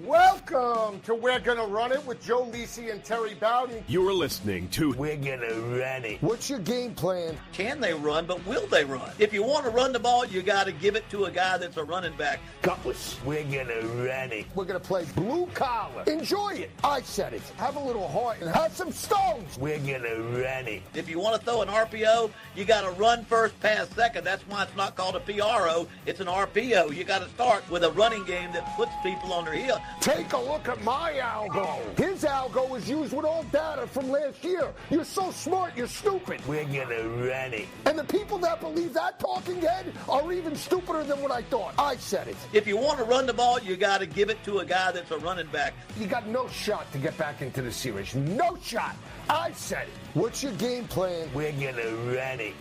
Welcome to We're Gonna Run It with Joe Lisi and Terry Bowden. You're listening to We're Gonna Run It. What's your game plan? Can they run, but will they run? If you want to run the ball, you got to give it to a guy that's a running back. Gutless. We're gonna run it. We're gonna play blue collar. Enjoy it. I said it. Have a little heart and have some stones. We're gonna run it. If you want to throw an RPO, you got to run first, pass second. That's why it's not called a PRO. It's an RPO. You got to start with a running game that puts people on their heel. Take a look at my algo. His algo is used with all data from last year. You're so smart, you're stupid. We're gonna run it. And the people that believe that talking head are even stupider than what I thought. I said it. If you want to run the ball, you got to give it to a guy that's a running back. You got no shot to get back into the series. No shot. I said it. What's your game plan? We're gonna run it.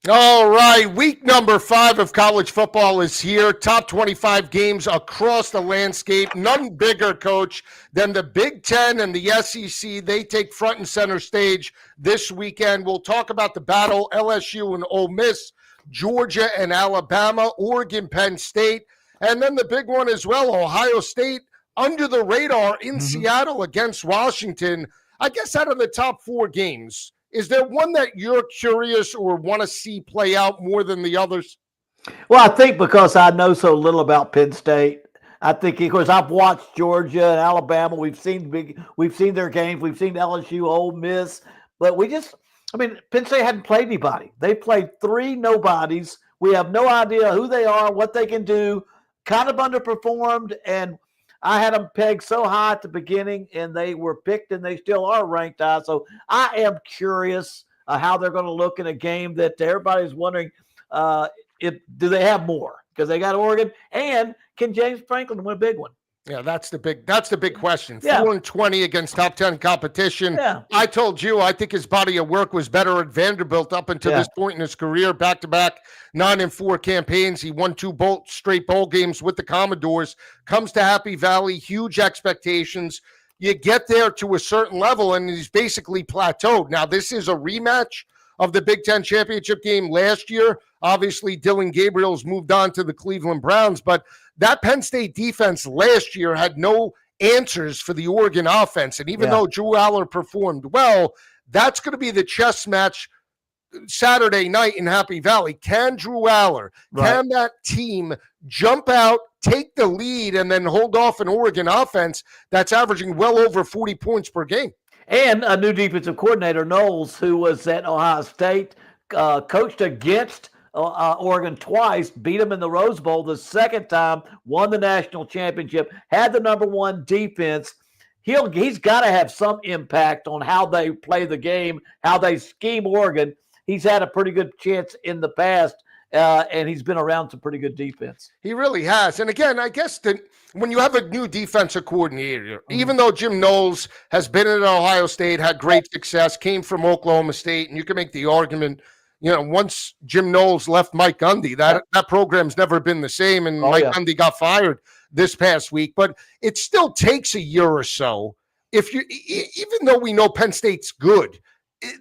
All right, week number 5 of college football is here. Top 25 games across the landscape. None bigger, Coach, than the Big Ten and the SEC. They take front and center stage this weekend. We'll talk about the battle, LSU and Ole Miss, Georgia and Alabama, Oregon, Penn State, and then the big one as well, Ohio State under the radar in Seattle against Washington. I guess out of the top 4 games, is there one that you're curious or want to see play out more than the others? Well, I think because I know so little about Penn State, I think, of course, I've watched Georgia and Alabama. We've seen their games. We've seen LSU, Ole Miss, but Penn State hadn't played anybody. They played 3 nobodies. We have no idea who they are, what they can do. Kind of underperformed, and I had them pegged so high at the beginning, and they were picked, and they still are ranked high. So I am curious how they're going to look in a game that everybody's wondering do they have more? Because they got Oregon, and can James Franklin win a big one? Yeah, that's the big question. Yeah. 4-20 against top 10 competition. Yeah. I told you I think his body of work was better at Vanderbilt up until this point in his career. Back-to-back 9-4 campaigns. He won 2 straight bowl games with the Commodores. Comes to Happy Valley, huge expectations. You get there to a certain level, and he's basically plateaued. Now, this is a rematch of the Big Ten championship game last year. Obviously, Dylan Gabriel's moved on to the Cleveland Browns, but that Penn State defense last year had no answers for the Oregon offense. And even though Drew Aller performed well, that's going to be the chess match Saturday night in Happy Valley. Can Drew Aller, can that team jump out, take the lead, and then hold off an Oregon offense that's averaging well over 40 points per game? And a new defensive coordinator, Knowles, who was at Ohio State, coached against Oregon twice, beat them in the Rose Bowl the second time, won the national championship, had the number 1 defense. He's got to have some impact on how they play the game, how they scheme Oregon. He's had a pretty good chance in the past, and he's been around some pretty good defense. He really has. And again, I guess that when you have a new defensive coordinator, even though Jim Knowles has been at Ohio State, had great success, came from Oklahoma State, and you can make the argument, once Jim Knowles left Mike Gundy, that program's never been the same, and Mike Gundy got fired this past week. But it still takes a year or so. Even though we know Penn State's good,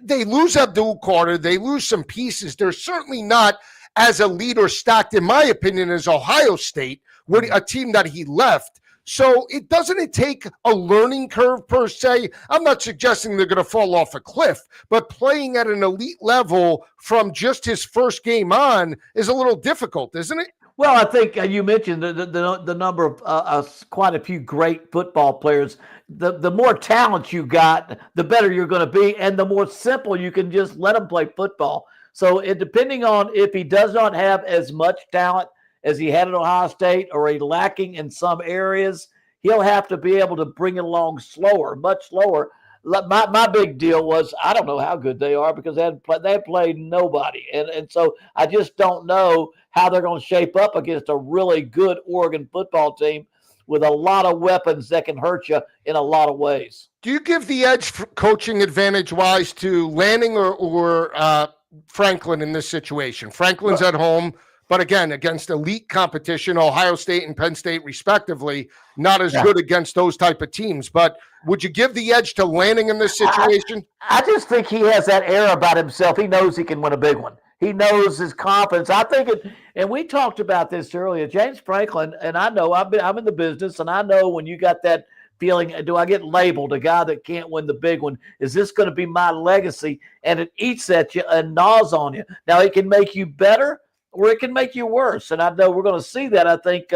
they lose Abdul Carter, they lose some pieces. They're certainly not as elite or stacked, in my opinion, as Ohio State, a team that he left. So doesn't it take a learning curve per se? I'm not suggesting they're going to fall off a cliff, but playing at an elite level from just his first game on is a little difficult, isn't it? Well, I think you mentioned the number of quite a few great football players. The more talent you got, the better you're going to be, and the more simple you can just let them play football. So depending on if he does not have as much talent as he had at Ohio State, or a lacking in some areas, he'll have to be able to bring it along slower, much slower. My big deal was I don't know how good they are because they played nobody. And so I just don't know how they're going to shape up against a really good Oregon football team with a lot of weapons that can hurt you in a lot of ways. Do you give the edge coaching advantage-wise to Lanning or Franklin in this situation? Franklin's at home. But again, against elite competition, Ohio State and Penn State respectively, not as good against those type of teams. But would you give the edge to Lanning in this situation? I just think he has that air about himself. He knows he can win a big one. He knows his confidence. I think it, and we talked about this earlier. James Franklin, and I know I'm in the business, and I know when you got that feeling, do I get labeled a guy that can't win the big one? Is this going to be my legacy? And it eats at you and gnaws on you. Now, it can make you better or it can make you worse. And I know we're going to see that, I think,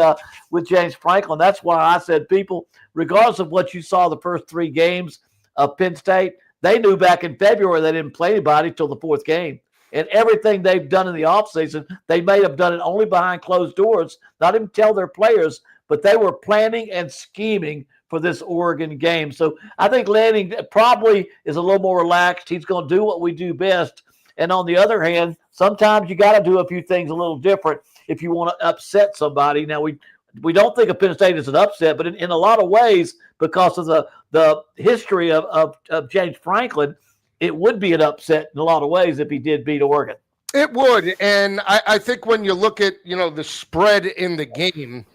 with James Franklin. That's why I said, people, regardless of what you saw the first 3 games of Penn State, they knew back in February they didn't play anybody till the 4th game. And everything they've done in the offseason, they may have done it only behind closed doors, not even tell their players, but they were planning and scheming for this Oregon game. So I think Lanning probably is a little more relaxed. He's going to do what we do best. And on the other hand, sometimes you got to do a few things a little different if you want to upset somebody. Now, we don't think of Penn State as an upset, but in a lot of ways, because of the history of James Franklin, it would be an upset in a lot of ways if he did beat Oregon. It would. And I think when you look at, the spread in the game,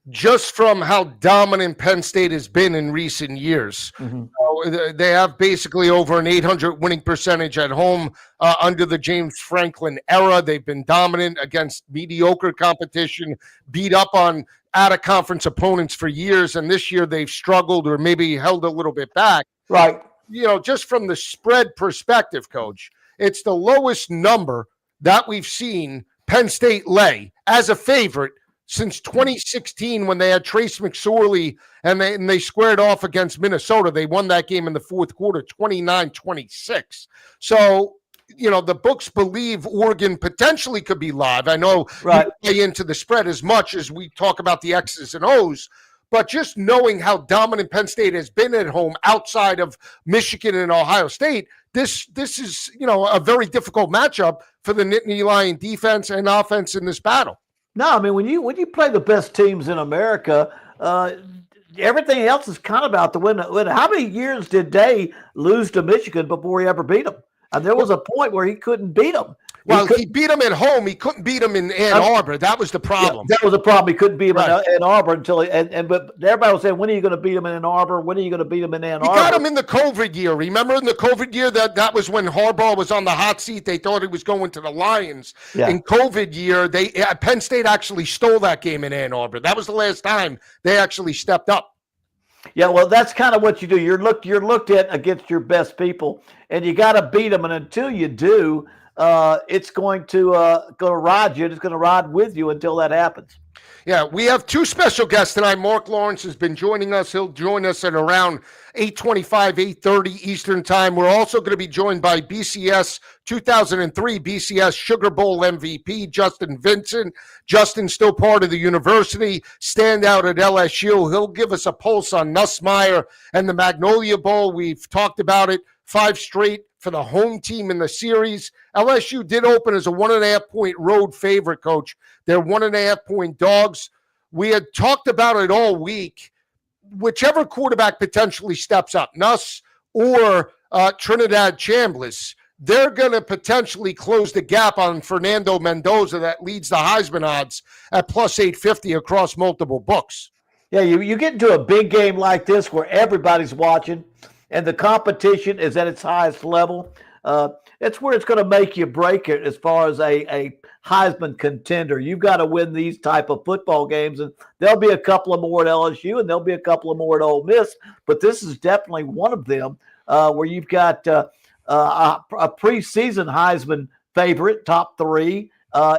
just from how dominant Penn State has been in recent years, they have basically over an 800 winning percentage at home under the James Franklin era. They've been dominant against mediocre competition, beat up on out-of-conference opponents for years, and this year they've struggled or maybe held a little bit back. Right. Just from the spread perspective, Coach, it's the lowest number that we've seen Penn State lay as a favorite since 2016 when they had Trace McSorley and they squared off against Minnesota. They won that game in the 4th quarter, 29-26. So, the books believe Oregon potentially could be live. I know right. You play into the spread as much as we talk about the X's and O's, but just knowing how dominant Penn State has been at home outside of Michigan and Ohio State, this is, a very difficult matchup for the Nittany Lion defense and offense in this battle. No, I mean, when you play the best teams in America, everything else is kind of out the window. How many years did Day lose to Michigan before he ever beat them? And there was a point where he couldn't beat them. Well, he beat them at home. He couldn't beat them in Ann Arbor. That was the problem. Yeah, that was the problem. He couldn't beat them in Ann Arbor until but everybody was saying, when are you going to beat them in Ann Arbor? When are you going to beat them in Ann Arbor? He got him in the COVID year. Remember in the COVID year that was when Harbaugh was on the hot seat. They thought he was going to the Lions. Yeah. In COVID year, Penn State actually stole that game in Ann Arbor. That was the last time they actually stepped up. Yeah, well, that's kind of what you do. You're looked at against your best people, and you got to beat them. And until you do, it's going to ride you. It's going to ride with you until that happens. Yeah, we have 2 special guests tonight. Mark Lawrence has been joining us. He'll join us at around 8:25, 8:30 Eastern Time. We're also going to be joined by BCS 2003 BCS Sugar Bowl MVP, Justin Vincent. Justin's still part of the university, standout at LSU. He'll give us a pulse on Nussmeier and the Magnolia Bowl. We've talked about it, 5 straight for the home team in the series. LSU did open as a 1.5-point road favorite, Coach. They're 1.5-point dogs. We had talked about it all week. Whichever quarterback potentially steps up, Nuss or Trinidad Chambliss, they're going to potentially close the gap on Fernando Mendoza that leads the Heisman odds at plus 850 across multiple books. Yeah, you get into a big game like this where everybody's watching and the competition is at its highest level. It's where it's going to make you break it as far as a Heisman contender. You've got to win these type of football games, and there'll be a couple of more at LSU, and there'll be a couple of more at Ole Miss, but this is definitely one of them where you've got a preseason Heisman favorite, top 3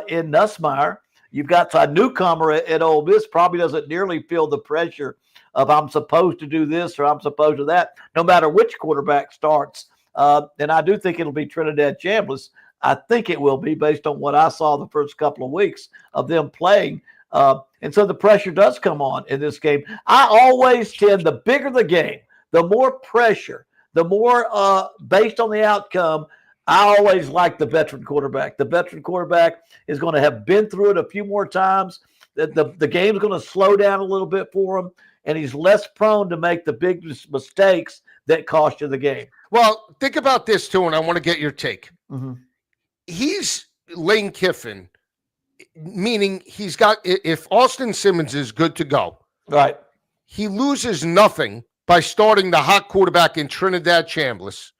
in Nussmeier. You've got a newcomer at Ole Miss, probably doesn't nearly feel the pressure of I'm supposed to do this or I'm supposed to that, no matter which quarterback starts. And I do think it'll be Trinidad Chambliss. I think it will be based on what I saw the first couple of weeks of them playing. And so the pressure does come on in this game. I always tend, the bigger the game, the more pressure, the more based on the outcome, I always like the veteran quarterback. The veteran quarterback is going to have been through it a few more times. The game's going to slow down a little bit for him, and he's less prone to make the big mistakes that cost you the game. Well, think about this, too, and I want to get your take. Mm-hmm. He's Lane Kiffin, meaning he's got, if Austin Simmons is good to go, right, he loses nothing by starting the hot quarterback in Trinidad Chambliss,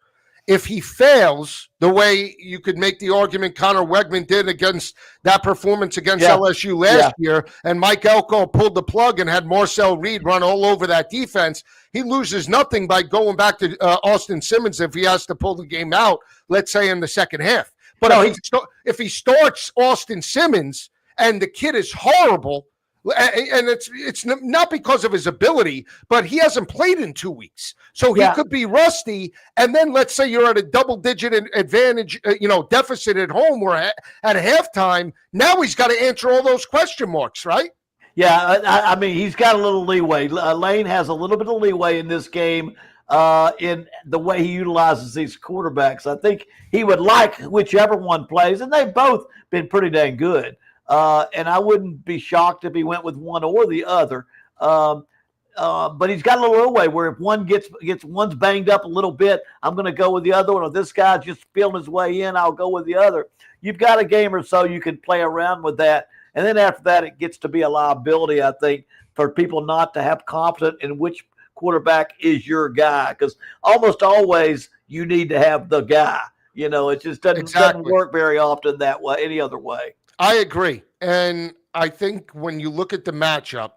If he fails the way you could make the argument Connor Wegman did against that performance against LSU last year, and Mike Elko pulled the plug and had Marcel Reed run all over that defense, he loses nothing by going back to Austin Simmons if he has to pull the game out, let's say in the second half. But if he starts Austin Simmons and the kid is horrible, and it's not because of his ability, but he hasn't played in 2 weeks. So he could be rusty. And then let's say you're at a double-digit advantage, deficit at home or at halftime. Now he's got to answer all those question marks, right? Yeah, I mean, he's got a little leeway. Lane has a little bit of leeway in this game in the way he utilizes these quarterbacks. I think he would like whichever one plays, and they've both been pretty dang good. And I wouldn't be shocked if he went with one or the other. But he's got a little leeway where if one gets one's banged up a little bit, I'm going to go with the other one. Or this guy's just feeling his way in, I'll go with the other. You've got a game or so you can play around with that. And then after that, it gets to be a liability, I think, for people not to have confidence in which quarterback is your guy. Because almost always you need to have the guy. It just doesn't work very often that way, any other way. I agree. And I think when you look at the matchup,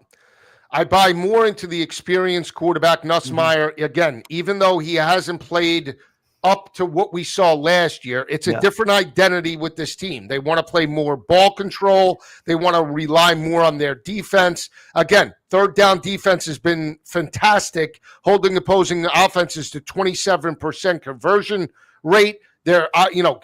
I buy more into the experienced quarterback, Nussmeier. Mm-hmm. Again, even though he hasn't played up to what we saw last year, it's a different identity with this team. They want to play more ball control. They want to rely more on their defense. Again, third down defense has been fantastic, holding opposing offenses to 27% conversion rate. They're,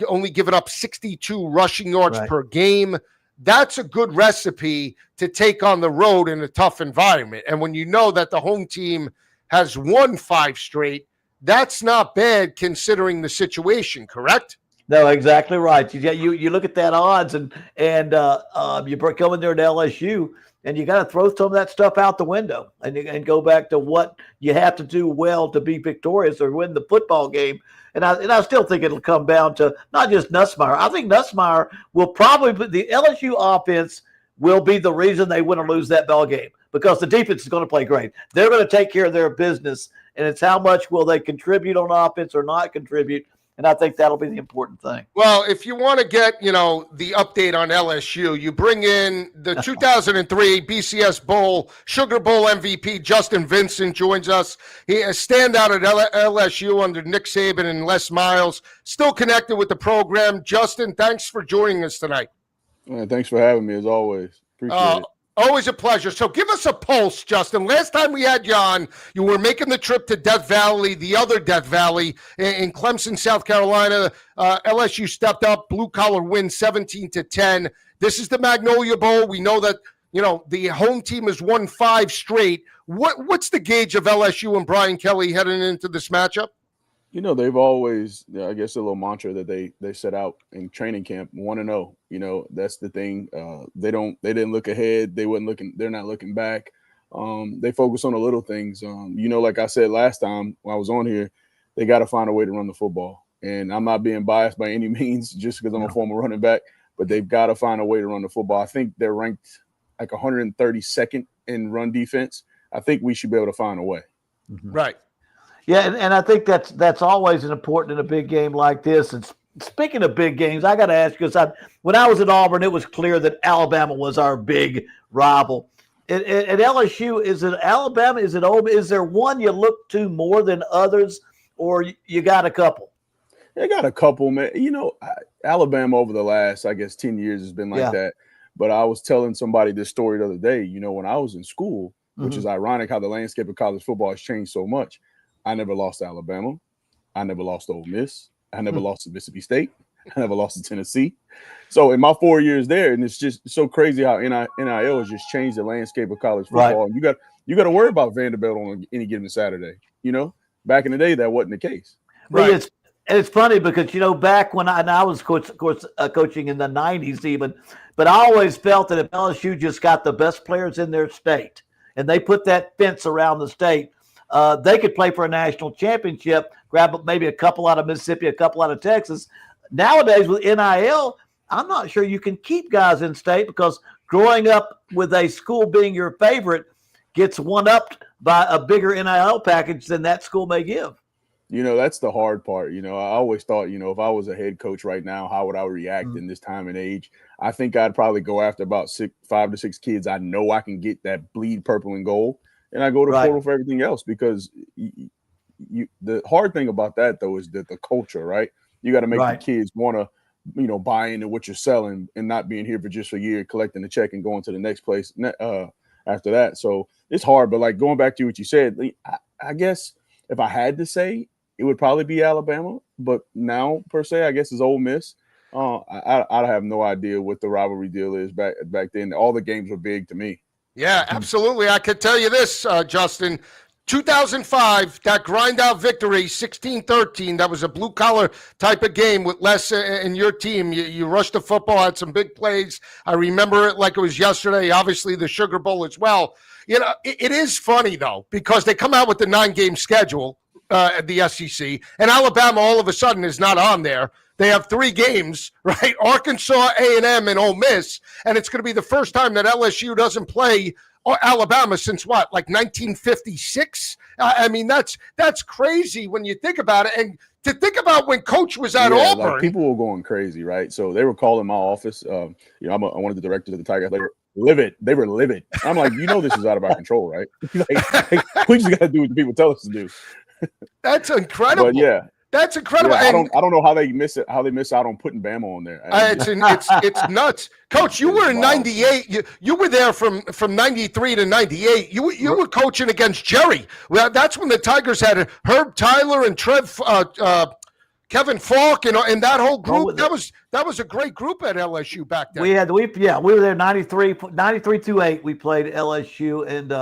only giving up 62 rushing yards per game. That's a good recipe to take on the road in a tough environment. And when you know that the home team has won 5 straight, that's not bad considering the situation, correct? No, exactly right. You look at that odds and you go in there to LSU and you got to throw some of that stuff out the window and go back to what you have to do well to be victorious or win the football game. And I still think it'll come down to not just Nussmeier. I think Nussmeier will probably – the LSU offense will be the reason they win or lose that ball game because the defense is going to play great. They're going to take care of their business, and it's how much will they contribute on offense or not contribute. And I think that'll be the important thing. Well, if you want to get, the update on LSU, you bring in the 2003 BCS Bowl, Sugar Bowl MVP, Justin Vincent joins us. He is standout at LSU under Nick Saban and Les Miles. Still connected with the program. Justin, thanks for joining us tonight. Thanks for having me, as always. Appreciate it. Always a pleasure. So give us a pulse, Justin. Last time we had you on, you were making the trip to Death Valley, the other Death Valley in Clemson, South Carolina. LSU stepped up, blue-collar win 17-10. This is the Magnolia Bowl. We know that, the home team has won 5 straight. What's the gauge of LSU and Brian Kelly heading into this matchup? They've always, I guess, a little mantra that they set out in training camp, 1-0. That's the thing. They didn't look ahead. They're not looking back. They focus on the little things. Like I said last time when I was on here, they got to find a way to run the football. And I'm not being biased by any means just because I'm a former running back, but they've got to find a way to run the football. I think they're ranked like 132nd in run defense. I think we should be able to find a way. Mm-hmm. Right. Yeah, and I think that's always important in a big game like this. And speaking of big games, I got to ask you, because when I was at Auburn, it was clear that Alabama was our big rival. At LSU, is it Alabama? Is it Ole? Is there one you look to more than others, or you got a couple? I got a couple, man. Alabama over the last, I guess, 10 years has been like that. But I was telling somebody this story the other day. When I was in school, which is ironic how the landscape of college football has changed so much. I never lost to Alabama. I never lost to Ole Miss. I never lost to Mississippi State. I never lost to Tennessee. So in my 4 years there, and it's just so crazy how NIL has just changed the landscape of college football. Right. And you got to worry about Vanderbilt on any given Saturday. Back in the day, that wasn't the case. Right. It's funny because back when I was coaching in the 90s even, but I always felt that if LSU just got the best players in their state and they put that fence around the state, they could play for a national championship, grab maybe a couple out of Mississippi, a couple out of Texas. Nowadays with NIL, I'm not sure you can keep guys in state because growing up with a school being your favorite gets one-upped by a bigger NIL package than that school may give. That's the hard part. I always thought, if I was a head coach right now, how would I react in this time and age? I think I'd probably go after about 5 to 6 kids I know I can get that bleed purple and gold, and I go to portal for everything else, because the hard thing about that, though, is that the culture, right? You got to make the kids want to, buy into what you're selling, and not being here for just a year, collecting the check and going to the next place after that. So it's hard. But like going back to what you said, I guess if I had to say, it would probably be Alabama. But now, per se, I guess it's Ole Miss. I have no idea what the rivalry deal is back then. All the games were big to me. Yeah, absolutely. I could tell you this, Justin. 2005, that grind-out victory, 16-13, that was a blue-collar type of game with Les and your team. You rushed the football, had some big plays. I remember it like it was yesterday, obviously the Sugar Bowl as well. It is funny, though, because they come out with the 9-game schedule at the SEC, and Alabama all of a sudden is not on there. They have 3 games, right? Arkansas, A&M, and Ole Miss, and it's going to be the first time that LSU doesn't play Alabama since what, like 1956? I mean, that's crazy when you think about it. And to think about when Coach was at Auburn. Like people were going crazy, right? So they were calling my office. I'm one of the directors of the Tigers. They were livid. I'm like, this is out of our control, right? We just got to do what the people tell us to do. That's incredible. But yeah. That's incredible. Yeah, I don't know how they miss it. How they miss out on putting Bama on there. It's nuts, Coach. You were in '98. You were there from '93 to '98. You were coaching against Jerry. Well, that's when the Tigers had Herb Tyler and Kevin Falk and that whole group. That was a great group at LSU back then. We were there 93 to 8. We played LSU and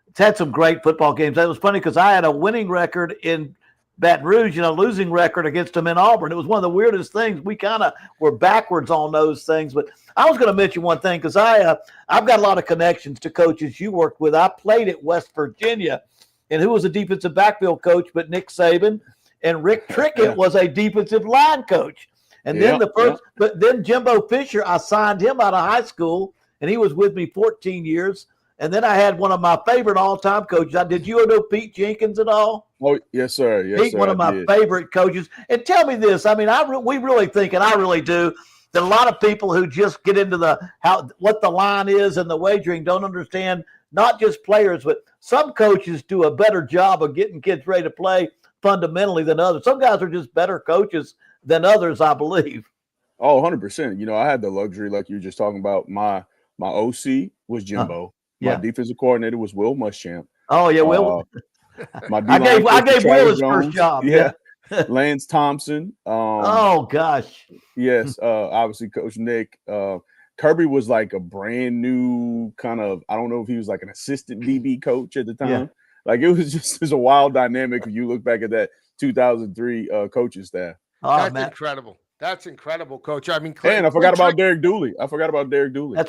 it's had some great football games. That was funny because I had a winning record in Baton Rouge and a losing record against them in Auburn. It was one of the weirdest things. We kind of were backwards on those things. But I was going to mention one thing because I've got a lot of connections to coaches you worked with. I played at West Virginia, and who was a defensive backfield coach but Nick Saban, and Rick Trickett was a defensive line coach. And then but then Jimbo Fisher, I signed him out of high school, and he was with me 14 years. And then I had one of my favorite all-time coaches. Did you know Pete Jenkins at all? Oh, yes, sir. Yes, sir. One of my favorite coaches. And tell me this. I mean, we really think, and I really do, that a lot of people who just get into what the line is and the wagering don't understand, not just players, but some coaches do a better job of getting kids ready to play fundamentally than others. Some guys are just better coaches than others, I believe. Oh, 100%. I had the luxury, like you were just talking about. My OC was Jimbo. My defensive coordinator was Will Muschamp. Oh, yeah, Will. I gave Will his first job. Yeah. Lance Thompson. Oh, gosh. Yes. Obviously, Coach Nick. Kirby was like a brand new kind of, I don't know if he was like an assistant DB coach at the time. Yeah. Like it was a wild dynamic if you look back at that 2003 coaching staff. Oh, that's incredible. That's incredible, Coach. I mean, and I forgot about Derek Dooley. That's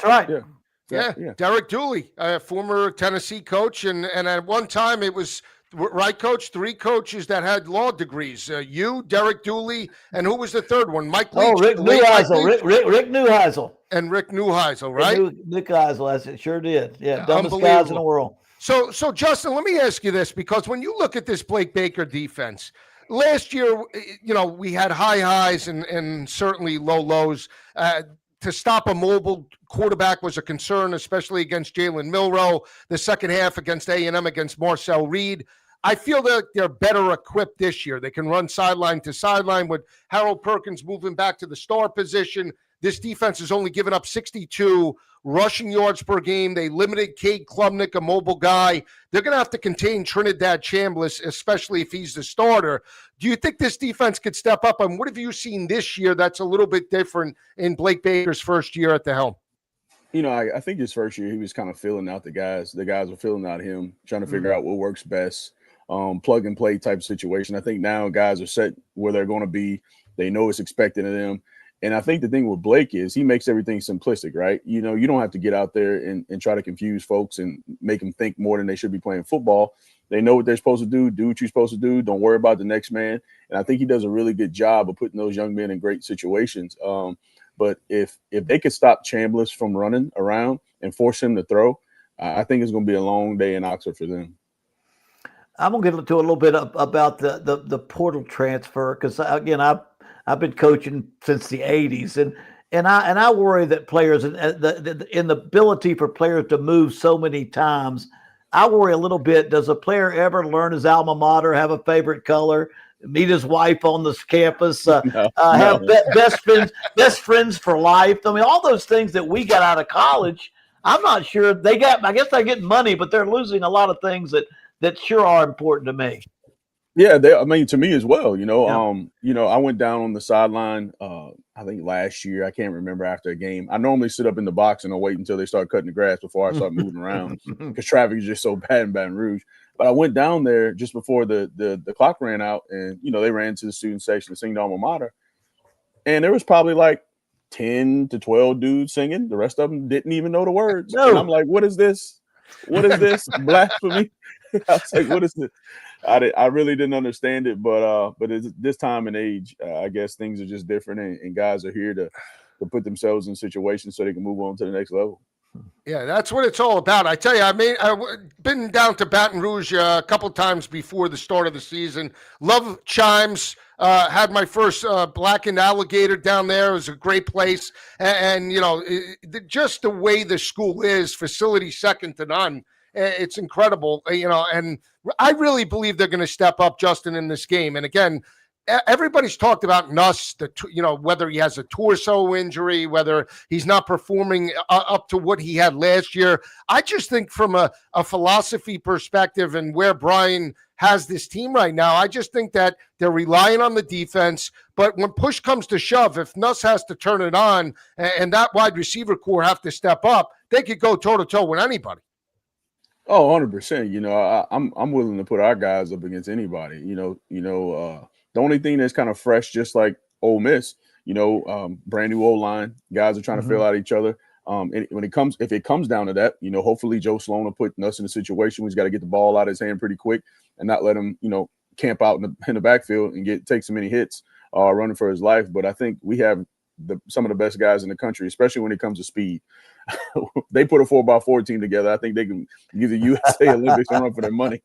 right. Yeah. Derek Dooley, former Tennessee coach, and at one time it was right, Coach. 3 coaches that had law degrees. You, Derek Dooley, and who was the third one? Mike Leach. Rick Neuheisel. Rick Neuheisel. And Rick Neuheisel, right? Nick Neuheisel, it sure did. Yeah, dumbest guys in the world. So Justin, let me ask you this, because when you look at this Blake Baker defense, last year, we had high highs and certainly low lows. To stop a mobile quarterback was a concern, especially against Jalen Milroe. The second half against A&M against Marcel Reed. I feel that they're better equipped this year. They can run sideline to sideline with Harold Perkins moving back to the star position. This defense has only given up 62 rushing yards per game. They limited Cade Klubnik, a mobile guy. They're going to have to contain Trinidad Chambliss, especially if he's the starter. Do you think this defense could step up? And what have you seen this year that's a little bit different in Blake Baker's first year at the helm? I think his first year he was kind of filling out the guys. The guys were filling out him, trying to figure out what works best, plug and play type of situation. I think now guys are set where they're going to be. They know it's expected of them. And I think the thing with Blake is he makes everything simplistic, right? You don't have to get out there and try to confuse folks and make them think more than they should be playing football. They know what they're supposed to do what you're supposed to do. Don't worry about the next man. And I think he does a really good job of putting those young men in great situations. But if they could stop Chambliss from running around and force him to throw, I think it's going to be a long day in Oxford for them. I'm gonna get into a little bit about the portal transfer because again I've been coaching since the '80s and I worry that players and in the ability for players to move so many times. I worry a little bit. Does a player ever learn his alma mater, have a favorite color, meet his wife on this campus, have best friends for life? I mean, all those things that we got out of college. I'm not sure they got. I guess they're getting money, but they're losing a lot of things that sure are important to me. Yeah, I mean, to me as well. I went down on the sideline. I think last year. I can't remember after a game. I normally sit up in the box and I'll wait until they start cutting the grass before I start moving around because traffic is just so bad in Baton Rouge. But I went down there just before the clock ran out, and they ran to the student section to sing the alma mater, and there was probably like 10 to 12 dudes singing. The rest of them didn't even know the words. No. And I'm like, what is this? What is this? Blasphemy? I was like, what is this? I really didn't understand it, but it's this time and age, I guess things are just different, and guys are here to put themselves in situations so they can move on to the next level. Yeah, that's what it's all about. I tell you, I've been down to Baton Rouge a couple times before the start of the season. Love Chimes. Had my first blackened alligator down there. It was a great place. And just the way the school is, facility second to none. It's incredible, and I really believe they're going to step up, Justin, in this game. And again, everybody's talked about Nuss, whether he has a torso injury, whether he's not performing up to what he had last year. I just think from a philosophy perspective and where Brian has this team right now, I just think that they're relying on the defense. But when push comes to shove, if Nuss has to turn it on and that wide receiver core have to step up, they could go toe-to-toe with anybody. Oh, 100%. I'm willing to put our guys up against anybody. The only thing that's kind of fresh, just like Ole Miss, brand new O-line, guys are trying to fill out each other. And if it comes down to that, hopefully Joe Sloan will put us in a situation where he's got to get the ball out of his hand pretty quick and not let him, camp out in the backfield and take so many hits running for his life. But I think we have some of the best guys in the country, especially when it comes to speed. They put a 4x4 team together. I think they can give the USA Olympics a run for their money.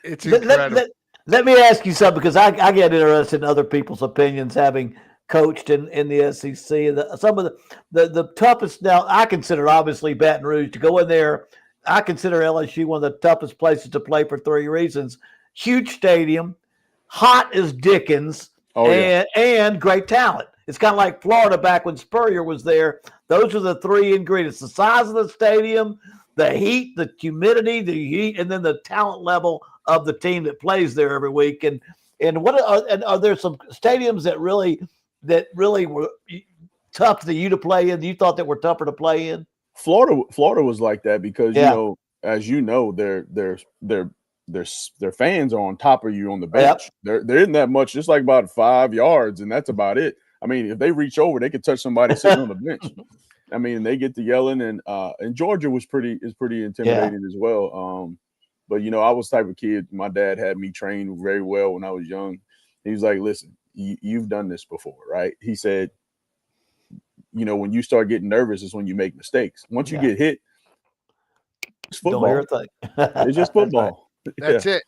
It's incredible. Let me ask you something, because I get interested in other people's opinions, having coached in the SEC. Some of the toughest, now I consider obviously Baton Rouge to go in there. I consider LSU one of the toughest places to play for 3 reasons: huge stadium, hot as Dickens, and great talent. It's kind of like Florida back when Spurrier was there. Those are the 3 ingredients: the size of the stadium, the heat, the humidity, and then the talent level of the team that plays there every week. And are there some stadiums that really were tough for you to play in? You thought that were tougher to play in? Florida was like that because as their fans are on top of you on the bench. Yep. There isn't that much, just like about 5 yards, and that's about it. I mean, if they reach over, they could touch somebody sitting on the bench. I mean, they get to yelling, and Georgia is pretty intimidating as well. But I was the type of kid. My dad had me trained very well when I was young. He was like, "Listen, you've done this before, right?" He said, when you start getting nervous is when you make mistakes. Once you get hit, it's football. Don't hear a thing. It's just football. That's it.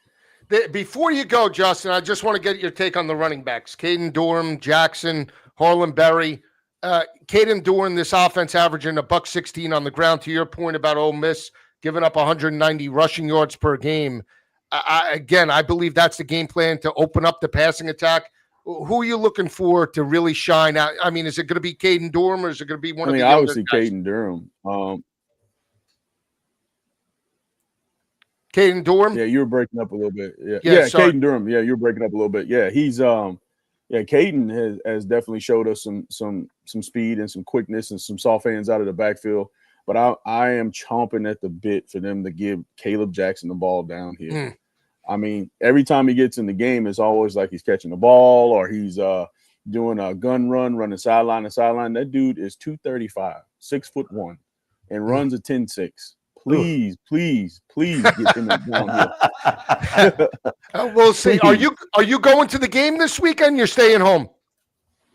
Before you go, Justin, I just want to get your take on the running backs: Caden Durham, Jackson, Harlan Berry. Caden Durham, this offense averaging $116 on the ground. To your point about Ole Miss giving up 190 rushing yards per game. I believe that's the game plan to open up the passing attack. Who are you looking for to really shine out? I mean, is it going to be Caden Durham, or is it going to be one of the younger obviously guys? Caden Durham. Caden Durham? Yeah, you were breaking up a little bit. Yeah, Caden Durham. Yeah, you were breaking up a little bit. Yeah, he's Caden has definitely showed us some speed and some quickness and some soft hands out of the backfield. But I am chomping at the bit for them to give Caleb Jackson the ball down here. I mean, every time he gets in the game, it's always like he's catching the ball or he's doing a gun run, running sideline to sideline. That dude is 235, 6'1", and runs a 10.6. Please get him down here. We'll see. Are you going to the game this weekend? You're staying home?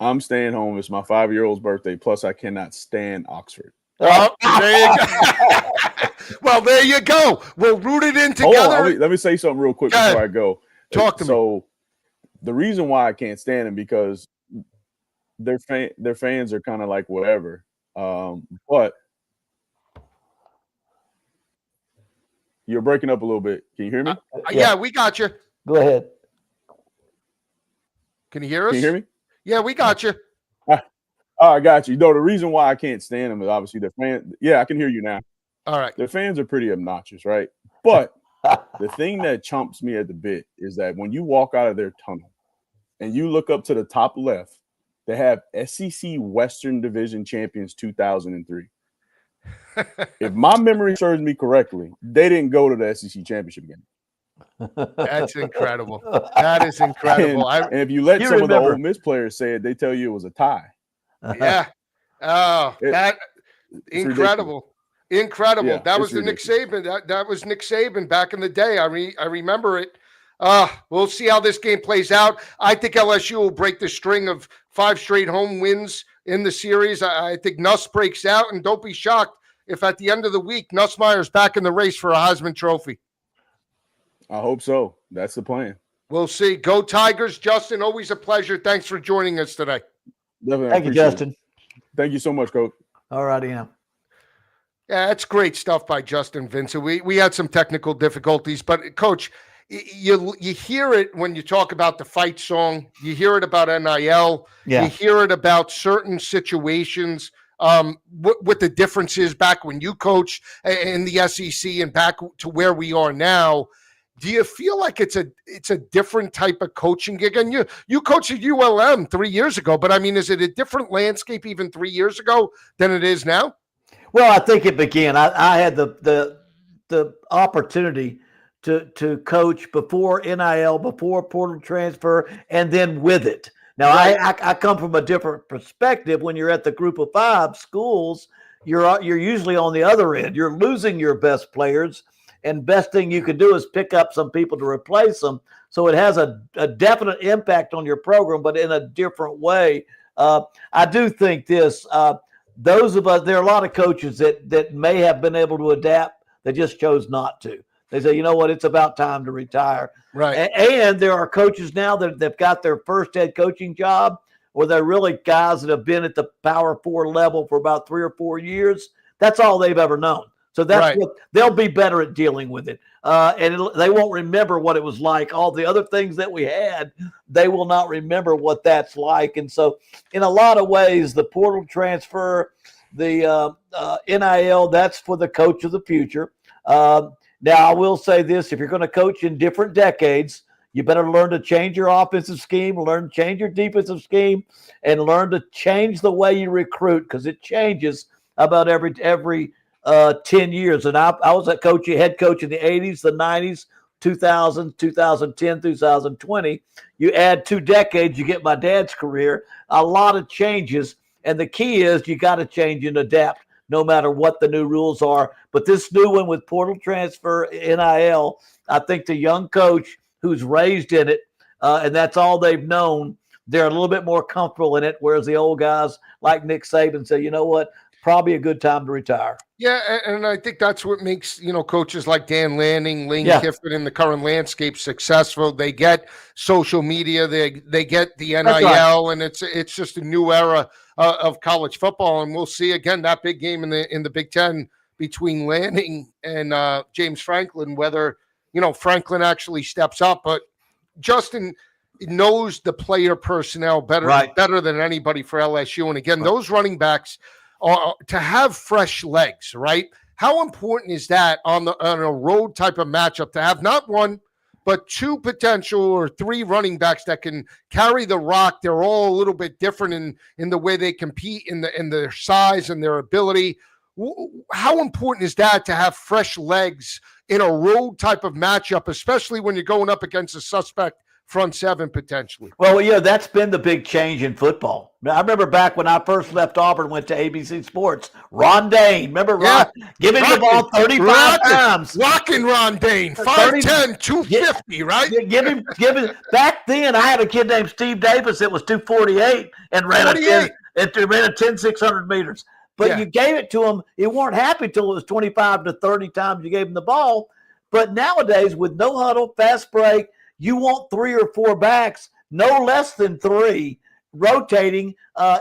I'm staying home. It's my 5-year-old's birthday. Plus, I cannot stand Oxford. Oh, there you go. Well, there you go. We'll root it in together. Hold on, let me say something real quick before I go. Talk to me. So the reason why I can't stand them because their fans are kind of like whatever. But you're breaking up a little bit. Can you hear me? Yeah, we got you. Go ahead. Can you hear us? Can you hear me? Yeah, we got you. I got you. No, the reason why I can't stand them is obviously their fans. Yeah, I can hear you now. All right. Their fans are pretty obnoxious, right? But the thing that chomps me at the bit is that when you walk out of their tunnel and you look up to the top left, they have SEC Western Division champions 2003. If my memory serves me correctly, they didn't go to the SEC championship game. That's incredible. That is incredible. And if you let some of the Ole Miss players say it, they tell you it was a tie. Yeah. Oh, incredible. Incredible. Yeah, that was the Nick Saban. That was Nick Saban back in the day. I remember it. We'll see how this game plays out. I think LSU will break the string of 5 straight home wins in the series. I think Nuss breaks out, and don't be shocked if at the end of the week, Nussmeier's back in the race for a Heisman Trophy. I hope so. That's the plan. We'll see. Go Tigers. Justin, always a pleasure. Thanks for joining us today. Definitely. Thank you, Justin. Thank you so much, Coach. All righty now. Yeah, that's great stuff by Justin Vincent. We had some technical difficulties, but Coach, you hear it when you talk about the fight song. You hear it about NIL. Yeah. You hear it about certain situations. What the difference is back when you coached in the SEC and back to where we are now. Do you feel like it's a different type of coaching gig? And you coached at ULM 3 years ago, but I mean, is it a different landscape even 3 years ago than it is now? Well, I think it began. I had the opportunity to coach before NIL, before portal transfer, and then with it. Now, right. I come from a different perspective. When you're at the Group of 5 schools, you're usually on the other end. You're losing your best players, and best thing you can do is pick up some people to replace them. So it has a definite impact on your program, but in a different way. I do think this. Those of us, there are a lot of coaches that may have been able to adapt. They just chose not to. They say, you know what, it's about time to retire. Right. And there are coaches now that they've got their first head coaching job, or they're really guys that have been at the Power 4 level for about 3 or 4 years. That's all they've ever known. So that's right. What they'll be better at dealing with it. And they won't remember what it was like. All the other things that we had, they will not remember what that's like. And so in a lot of ways, the portal transfer, the NIL, that's for the coach of the future. Now, I will say this. If you're going to coach in different decades, you better learn to change your offensive scheme, learn to change your defensive scheme, and learn to change the way you recruit, because it changes about every 10 years. And I was a head coach in the 80s, the 90s, 2000, 2010, 2020. You add 2 decades, you get my dad's career. A lot of changes. And the key is you got to change and adapt no matter what the new rules are. But this new one with portal transfer, NIL, I think the young coach who's raised in it, and that's all they've known, they're a little bit more comfortable in it, whereas the old guys like Nick Saban say, you know what, probably a good time to retire. Yeah, and I think that's what makes, coaches like Dan Lanning, Lane Kiffin in the current landscape successful. They get social media, they get the NIL, right. And it's just a new era of college football. And we'll see again that big game in the Big Ten between Lanning and James Franklin, whether Franklin actually steps up. But Justin knows the player personnel better than anybody for LSU. And again, those running backs. To have fresh legs, right? How important is that on a road type of matchup to have not 1, but 2 potential or 3 running backs that can carry the rock? They're all a little bit different in the way they compete, in their size and their ability. How important is that to have fresh legs in a road type of matchup, especially when you're going up against a suspect front 7 potentially? Well, that's been the big change in football. I remember back when I first left Auburn, went to ABC Sports. Ron Dane, remember Ron? Give him the ball 35 times. Rocking Ron Dane, 5'10", 250, right? Give him. Back then, I had a kid named Steve Davis that was 248 and ran a 10, 600 meters. but you gave it to them. You weren't happy till it was 25 to 30 times you gave them the ball. But nowadays, with no huddle, fast break, you want 3 or 4 backs, no less than 3, rotating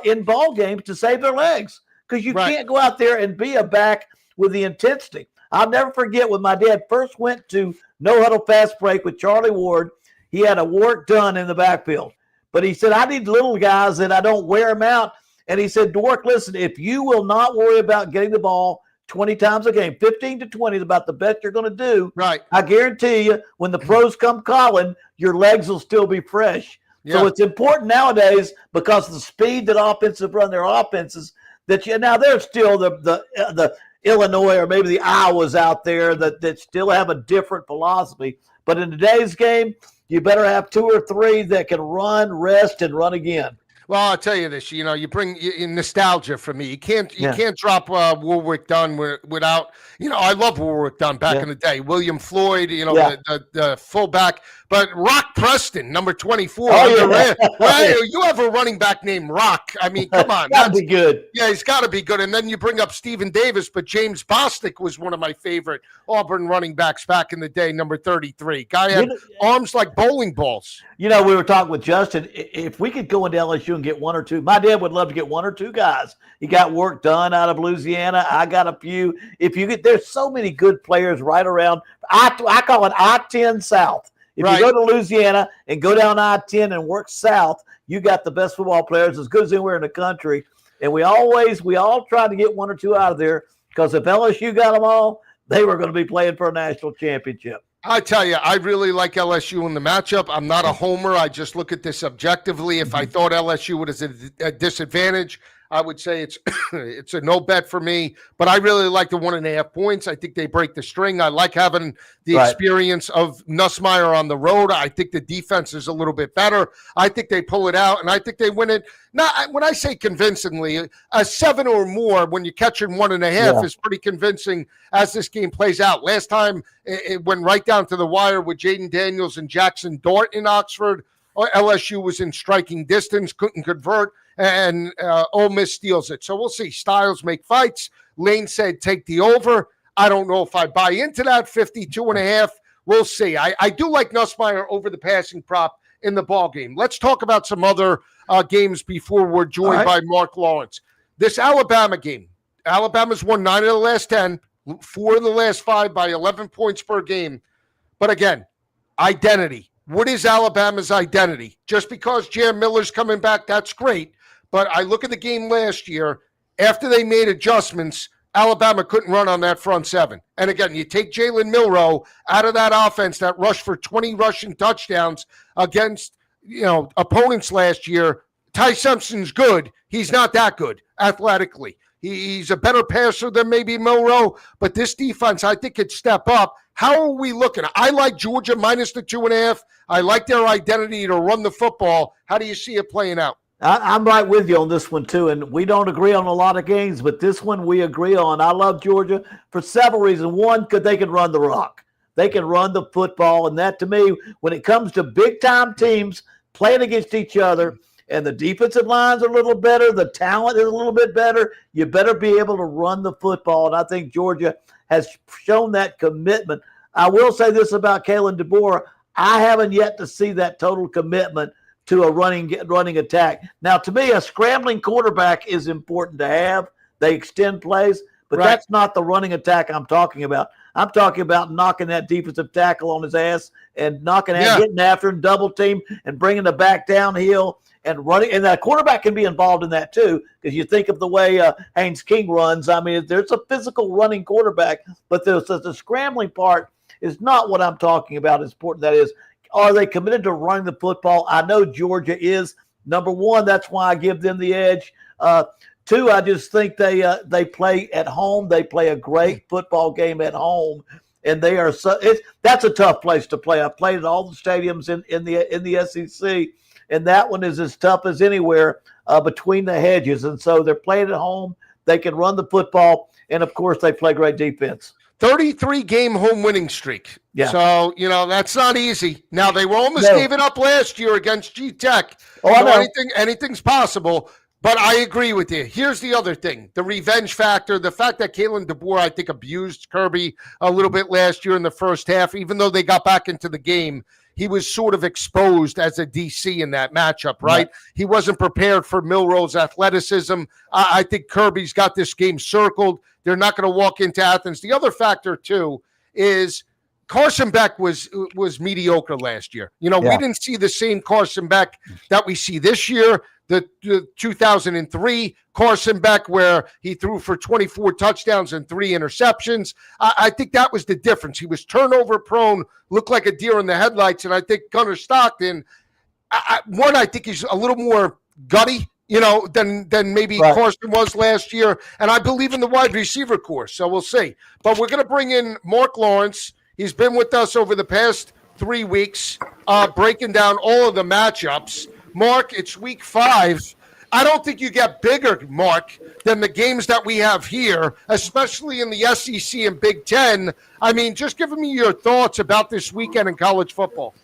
in ball games to save their legs, because you can't go out there and be a back with the intensity. I'll never forget when my dad first went to no huddle fast break with Charlie Ward. He had a work done in the backfield, but he said, I need little guys that I don't wear them out. And he said, Dwork, listen, if you will not worry about getting the ball 20 times a game, 15 to 20 is about the best you're going to do. Right. I guarantee you, when the pros come calling, your legs will still be fresh. Yeah. So it's important nowadays, because of the speed that offenses run their offenses, that now there's still the Illinois or maybe the Iowas out there that still have a different philosophy. But in today's game, you better have 2 or 3 that can run, rest, and run again. Well, I'll tell you this, you bring nostalgia for me. You can't drop Warwick Dunn without, I love Warwick Dunn back in the day. William Floyd, the fullback, but Rock Preston, number 24. You have a running back named Rock. I mean, come on. Gotta be good. Yeah, he's got to be good. And then you bring up Stephen Davis, but James Bostic was one of my favorite Auburn running backs back in the day, number 33. Guy had arms like bowling balls. We were talking with Justin. If we could go into LSU and get 1 or 2, my dad would love to get 1 or 2 guys. He got work done out of Louisiana. I got a few. There's so many good players right around. I call it I-10 South. If you go to Louisiana and go down I-10 and work south, you got the best football players, as good as anywhere in the country. And we all tried to get 1 or 2 out of there, because if LSU got them all, they were going to be playing for a national championship. I tell you, I really like LSU in the matchup. I'm not a homer. I just look at this objectively. If I thought LSU was a disadvantage, I would say it's a no bet for me. But I really like the 1.5 points. I think they break the string. I like having the experience of Nussmeier on the road. I think the defense is a little bit better. I think they pull it out, and I think they win it. Not when I say convincingly, a 7 or more when you're catching 1.5 is pretty convincing as this game plays out. Last time it went right down to the wire with Jaden Daniels and Jackson Dart in Oxford. LSU was in striking distance, couldn't convert, and Ole Miss steals it. So we'll see. Styles make fights. Lane said take the over. I don't know if I buy into that. 52.5. We'll see. I do like Nussmeier over the passing prop in the ball game. Let's talk about some other games before we're joined by Mark Lawrence. This Alabama game. Alabama's won 9 of the last 10, 4 of the last 5 by 11 points per game. But again, identity. What is Alabama's identity? Just because Jam Miller's coming back, that's great. But I look at the game last year, after they made adjustments, Alabama couldn't run on that front 7. And again, you take Jalen Milroe out of that offense that rushed for 20 rushing touchdowns against opponents last year. Ty Simpson's good. He's not that good athletically. He's a better passer than maybe Milroe, but this defense, I think, could step up. How are we looking? I like Georgia minus the 2.5. I like their identity to run the football. How do you see it playing out? I'm right with you on this one, too, and we don't agree on a lot of games, but this one we agree on. I love Georgia for several reasons. One, because they can run the rock. They can run the football, and that, to me, when it comes to big-time teams playing against each other, and the defensive lines are a little better, the talent is a little bit better, you better be able to run the football. And I think Georgia has shown that commitment. I will say this about Kalen DeBoer. I haven't yet to see that total commitment to a running attack. Now, to me, a scrambling quarterback is important to have. They extend plays, but that's not the running attack I'm talking about. I'm talking about knocking that defensive tackle on his ass and getting after him, double team, and bringing the back downhill and running. And that quarterback can be involved in that too, because you think of the way Haynes King runs. I mean, there's a physical running quarterback, but the scrambling part is not what I'm talking about. As important that is, are they committed to running the football? I know Georgia is. Number one, that's why I give them the edge. Two, I just think they play at home. They play a great football game at home, and they are that's a tough place to play. I've played at all the stadiums in the SEC, and that one is as tough as anywhere between the hedges. And so they're playing at home. They can run the football, and of course they play great defense. 33-game home winning streak. Yeah. So, that's not easy. Now, they almost gave it up last year against G-Tech. I know. Anything's possible. But I agree with you. Here's the other thing: the revenge factor. The fact that Kalen DeBoer, I think, abused Kirby a little bit last year in the first half. Even though they got back into the game, he was sort of exposed as a DC in that matchup, right? He wasn't prepared for Milroe's athleticism. I think Kirby's got this game circled. They're not going to walk into Athens. The other factor, too, is Carson Beck was mediocre last year. We didn't see the same Carson Beck that we see this year. The 2003 Carson Beck, where he threw for 24 touchdowns and 3 interceptions. I think that was the difference. He was turnover prone, looked like a deer in the headlights. And I think Gunnar Stockton, I think he's a little more gutty, than maybe Carson was last year. And I believe in the wide receiver core. So we'll see. But we're going to bring in Mark Lawrence. He's been with us over the past 3 weeks, breaking down all of the matchups. Mark, it's week 5. I don't think you get bigger, Mark, than the games that we have here, especially in the SEC and Big Ten. I mean, just give me your thoughts about this weekend in college football.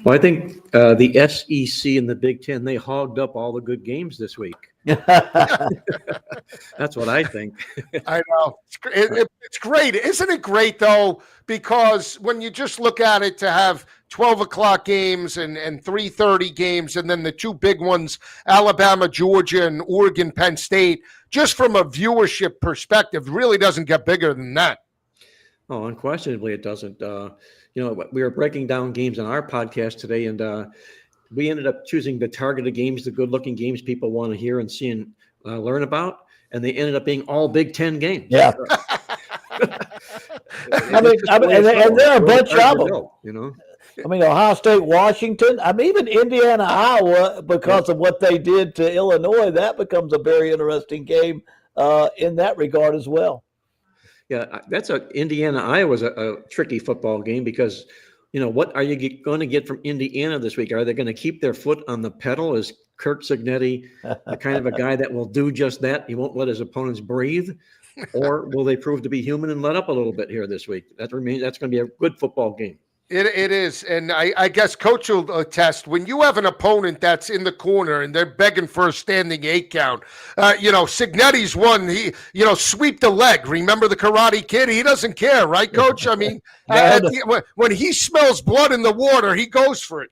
Well, I think the SEC and the Big Ten, they hogged up all the good games this week. That's what I think. I know. It's great. Isn't it great, though? Because when you just look at it, to have 12 o'clock games and 3:30 games, and then the 2 big ones, Alabama, Georgia, and Oregon, Penn State, just from a viewership perspective, really doesn't get bigger than that. Oh, unquestionably it doesn't. We were breaking down games on our podcast today, and we ended up choosing the targeted games, the good-looking games people want to hear and see and learn about, and they ended up being all Big Ten games. Yeah. and there are a bunch of them. I mean, Ohio State, Washington. I mean, even Indiana, Iowa, because of what they did to Illinois, that becomes a very interesting game in that regard as well. Yeah, Indiana, Iowa's a tricky football game because, what are you going to get from Indiana this week? Are they going to keep their foot on the pedal? Is Kirk Cignetti the kind of a guy that will do just that? He won't let his opponents breathe? Or will they prove to be human and let up a little bit here this week? That's going to be a good football game. It is. And I guess Coach will attest, when you have an opponent that's in the corner and they're begging for a standing 8 count, Cignetti's one, he, sweep the leg. Remember the Karate Kid? He doesn't care, right, Coach? I mean, when he smells blood in the water, he goes for it.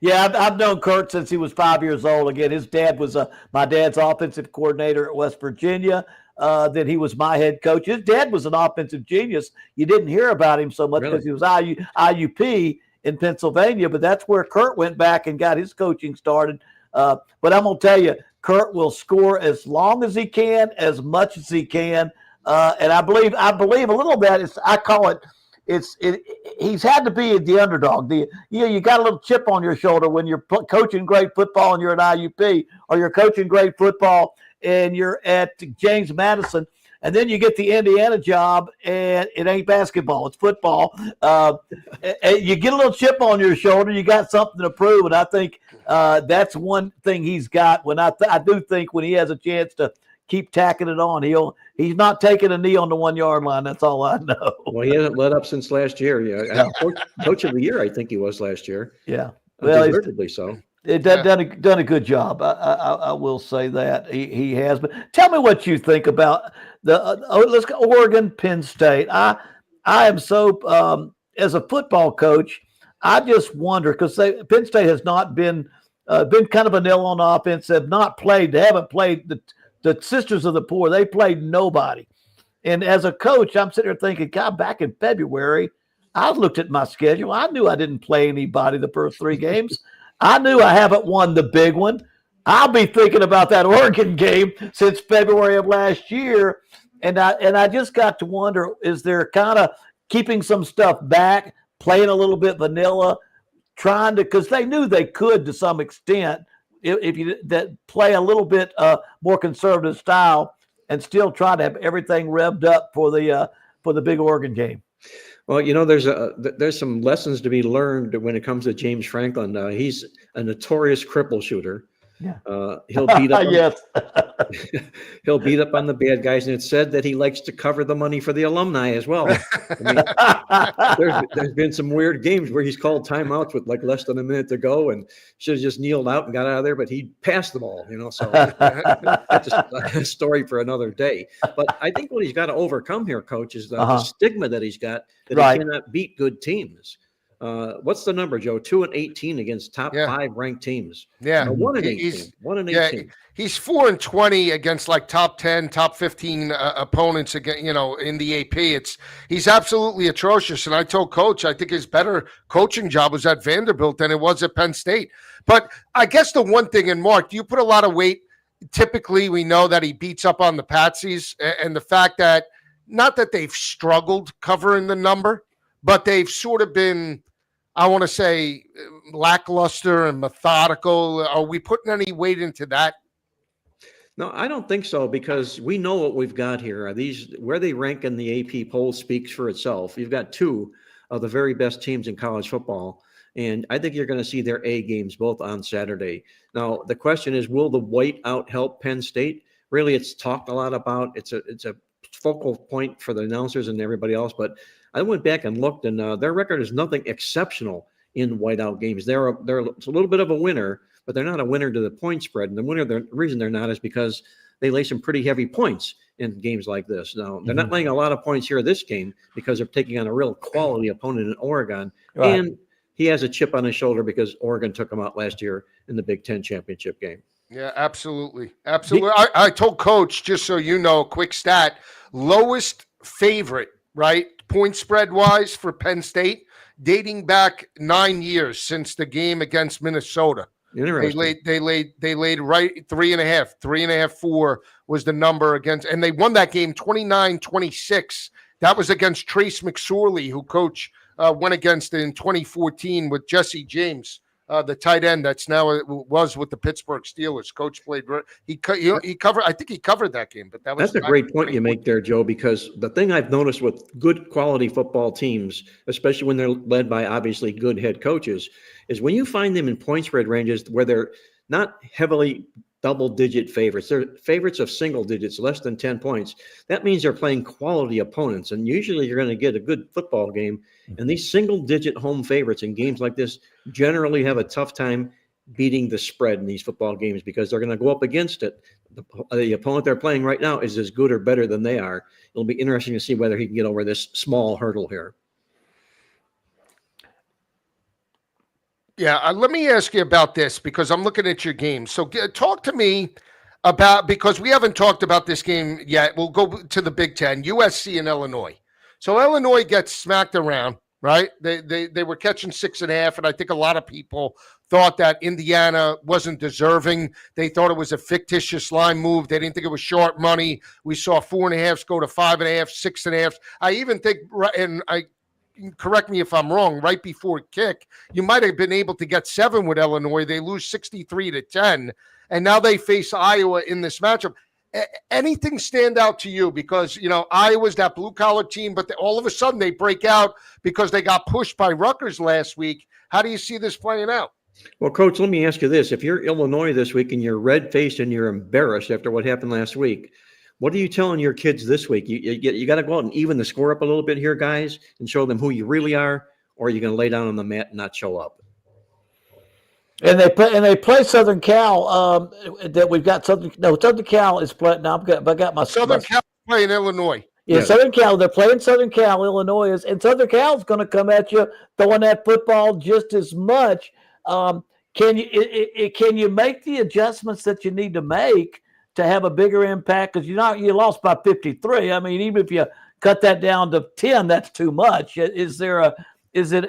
Yeah, I've known Kurt since he was 5 years old. Again, his dad was my dad's offensive coordinator at West Virginia. Then he was my head coach. His dad was an offensive genius. You didn't hear about him so much because he was IUP in Pennsylvania, but that's where Kurt went back and got his coaching started. But I'm going to tell you, Kurt will score as long as he can, as much as he can. And I believe a little bit, he's had to be the underdog. You got a little chip on your shoulder when you're coaching great football and you're an IUP, or you're coaching great football and you're at James Madison, and then you get the Indiana job, and it ain't basketball, it's football. You get a little chip on your shoulder, you got something to prove, and I think that's one thing he's got. When I do think when he has a chance to keep tacking it on, he's not taking a knee on the 1 yard line. That's all I know. Well, he hasn't let up since last year. Yeah, Coach of the year, I think he was last year. Yeah, well, deservedly so. Done a good job. I will say that he has. But tell me what you think about let's go Oregon, Penn State. I am so as a football coach, I just wonder because Penn State has not been kind of vanilla on offense. They haven't played the Sisters of the Poor. They played nobody. And as a coach, I'm sitting there thinking, God, back in February, I looked at my schedule. I knew I didn't play anybody the first 3 games. I knew I haven't won the big one. I'll be thinking about that Oregon game since February of last year. And I just got to wonder, is there kind of keeping some stuff back, playing a little bit vanilla, trying to, because they knew they could to some extent, if you play a little bit more conservative style and still try to have everything revved up for the big Oregon game. Well, there's some lessons to be learned when it comes to James Franklin. He's a notorious cripple shooter. He'll beat up. Yes. He'll beat up on the bad guys, and it's said that he likes to cover the money for the alumni as well. I mean, there's been some weird games where he's called timeouts with like less than a minute to go, and should have just kneeled out and got out of there, but he passed the ball. So that's a story for another day. But I think what he's got to overcome here, Coach, is the stigma that he's got that he cannot beat good teams. What's the number, Joe? 2-18 against top 5 ranked teams. Yeah, 1-18. 1-18. He's 4-20 against like top 10, top 15 opponents again. In the AP, he's absolutely atrocious. And I told Coach, I think his better coaching job was at Vanderbilt than it was at Penn State. But I guess the one thing, and Mark, you put a lot of weight. Typically, we know that he beats up on the Patsies, and the fact that not that they've struggled covering the number, but they've sort of been, I want to say, lackluster and methodical. Are we putting any weight into that? No, I don't think so, because we know what we've got here. Where they rank in the AP poll speaks for itself. You've got 2 of the very best teams in college football, and I think you're going to see their A games both on Saturday. Now, the question is, will the whiteout help Penn State? Really, it's talked a lot about. It's a focal point for the announcers and everybody else, but I went back and looked, and their record is nothing exceptional in whiteout games. They're a little bit of a winner, but they're not a winner to the point spread. And the reason they're not is because they lay some pretty heavy points in games like this. Now, they're not laying a lot of points here this game because they're taking on a real quality opponent in Oregon. Right. And he has a chip on his shoulder because Oregon took him out last year in the Big Ten championship game. Yeah, absolutely. Absolutely. I told Coach, just so you know, quick stat, lowest favorite, right, point spread wise for Penn State, dating back 9 years since the game against Minnesota. Interesting. They laid right 3.5, 4 was the number against, and they won that game 29-26. That was against Trace McSorley, who Coach went against in 2014 with Jesse James, the tight end that's now was with the Pittsburgh Steelers. Coach played. He covered. I think he covered that game. But that's a great point you make there, Joe. Because the thing I've noticed with good quality football teams, especially when they're led by obviously good head coaches, is when you find them in point spread ranges where they're not heavily double-digit favorites. They're favorites of single digits, less than 10 points. That means they're playing quality opponents, and usually you're going to get a good football game. And these single-digit home favorites in games like this generally have a tough time beating the spread in these football games because they're going to go up against it. The opponent they're playing right now is as good or better than they are. It'll be interesting to see whether he can get over this small hurdle here. Yeah, let me ask you about this because I'm looking at your game. So talk to me about, because we haven't talked about this game yet. We'll go to the Big Ten, USC and Illinois. So Illinois gets smacked around, right? They were catching 6.5, and I think a lot of people thought that Indiana wasn't deserving. They thought it was a fictitious line move. They didn't think it was short money. We saw 4.5s go to 5.5, 6.5. I even think, and I correct me if I'm wrong, right before kick, you might have been able to get 7 with Illinois. They lose 63-10, and now they face Iowa in this matchup. Anything stand out to you? Because, Iowa's that blue-collar team, but all of a sudden they break out because they got pushed by Rutgers last week. How do you see this playing out? Well, Coach, let me ask you this. If you're Illinois this week and you're red-faced and you're embarrassed after what happened last week, what are you telling your kids this week? You got to go out and even the score up a little bit here, guys, and show them who you really are, or are you going to lay down on the mat and not show up? And they play Southern Cal. That we've got Southern Cal is playing. Now I got my Southern Cal playing Illinois. Yeah, yes. Southern Cal. They're playing Southern Cal. Illinois is, and Southern Cal is going to come at you throwing that football just as much. Can you make the adjustments that you need to make to have a bigger impact? Because you lost by 53. I mean, even if you cut that down to 10, that's too much. Is it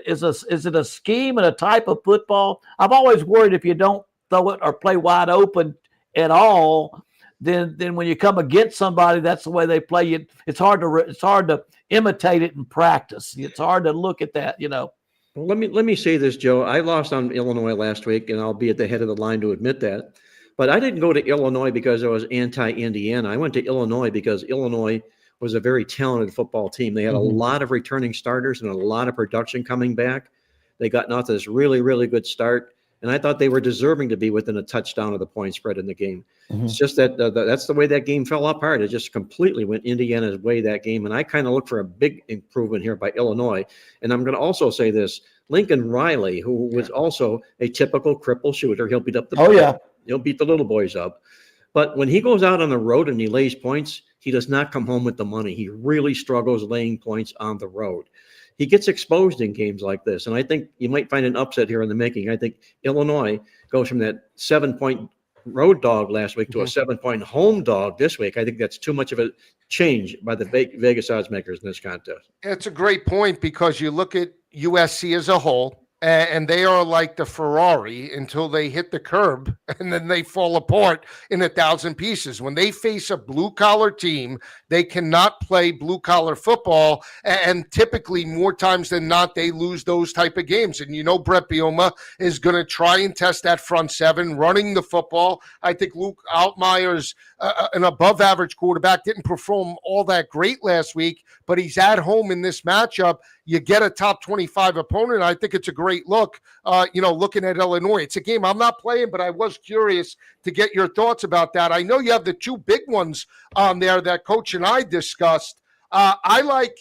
a scheme and a type of football? I'm always worried if you don't throw it or play wide open at all, then when you come against somebody, that's the way they play it. It's hard to imitate it in practice. It's hard to look at that, Well, let me say this, Joe. I lost on Illinois last week, and I'll be at the head of the line to admit that. But I didn't go to Illinois because I was anti-Indiana. I went to Illinois because Illinois was a very talented football team. They had a lot of returning starters and a lot of production coming back. They got off to this really, really good start. and I thought they were deserving to be within a touchdown of the point spread in the game. It's just that that's the way that game fell apart. It just completely went Indiana's way that game, and I kind of look for a big improvement here by Illinois. And I'm going to also say this: Lincoln Riley, who was also a typical cripple shooter, he'll beat up the he'll beat the little boys up. But when he goes out on the road and he lays points, he does not come home with the money. He really struggles laying points on the road. He gets exposed in games like this, and I think you might find an upset here in the making. I think Illinois goes from that 7-point road dog last week to a 7-point home dog this week. I think that's too much of a change by the Vegas odds makers in this contest. It's a great point because you look at USC as a whole, and they are like the Ferrari until they hit the curb, and then they fall apart in 1,000 pieces. When they face a blue-collar team, they cannot play blue-collar football, and typically, more times than not, they lose those type of games. And you know Brett Bielema is going to try and test that front seven, running the football. I think Luke Altmaier's an above-average quarterback, didn't perform all that great last week, but he's at home in this matchup. You get a top 25 opponent. I think it's a great look, looking at Illinois. It's a game I'm not playing, but I was curious to get your thoughts about that. I know you have the two big ones on there that Coach and I discussed. I like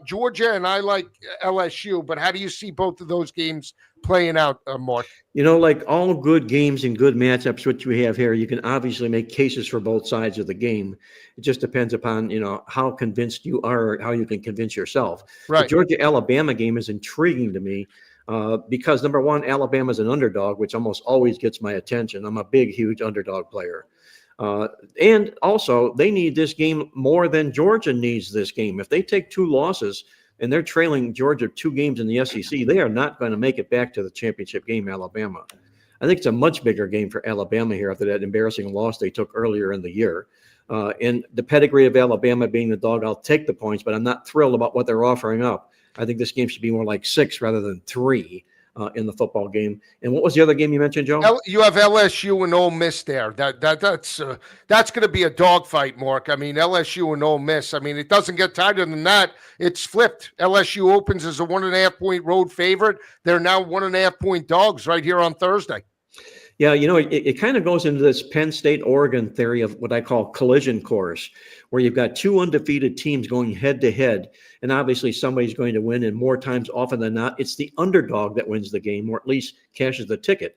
Georgia and I like LSU, but how do you see both of those games playing out, Mark? Like all good games and good matchups, which we have here, you can obviously make cases for both sides of the game. It just depends upon, how convinced you are or how you can convince yourself. Right. The Georgia-Alabama game is intriguing to me because, number one, Alabama's an underdog, which almost always gets my attention. I'm a big, huge underdog player. And also, they need this game more than Georgia needs this game. If they take 2 losses and they're trailing Georgia 2 games in the SEC, they are not going to make it back to the championship game, Alabama. I think it's a much bigger game for Alabama here after that embarrassing loss they took earlier in the year. And the pedigree of Alabama being the dog, I'll take the points, but I'm not thrilled about what they're offering up. I think this game should be more like 6 rather than 3 in the football game. And what was the other game you mentioned, Joe? You have LSU and Ole Miss there. That's going to be a dogfight, Mark. I mean, LSU and Ole Miss. I mean, it doesn't get tighter than that. It's flipped. LSU opens as a 1.5-point road favorite. They're now 1.5-point dogs right here on Thursday. Yeah, it kind of goes into this Penn State-Oregon theory of what I call collision course, where you've got 2 undefeated teams going head-to-head, and obviously somebody's going to win, and more times often than not, it's the underdog that wins the game, or at least cashes the ticket,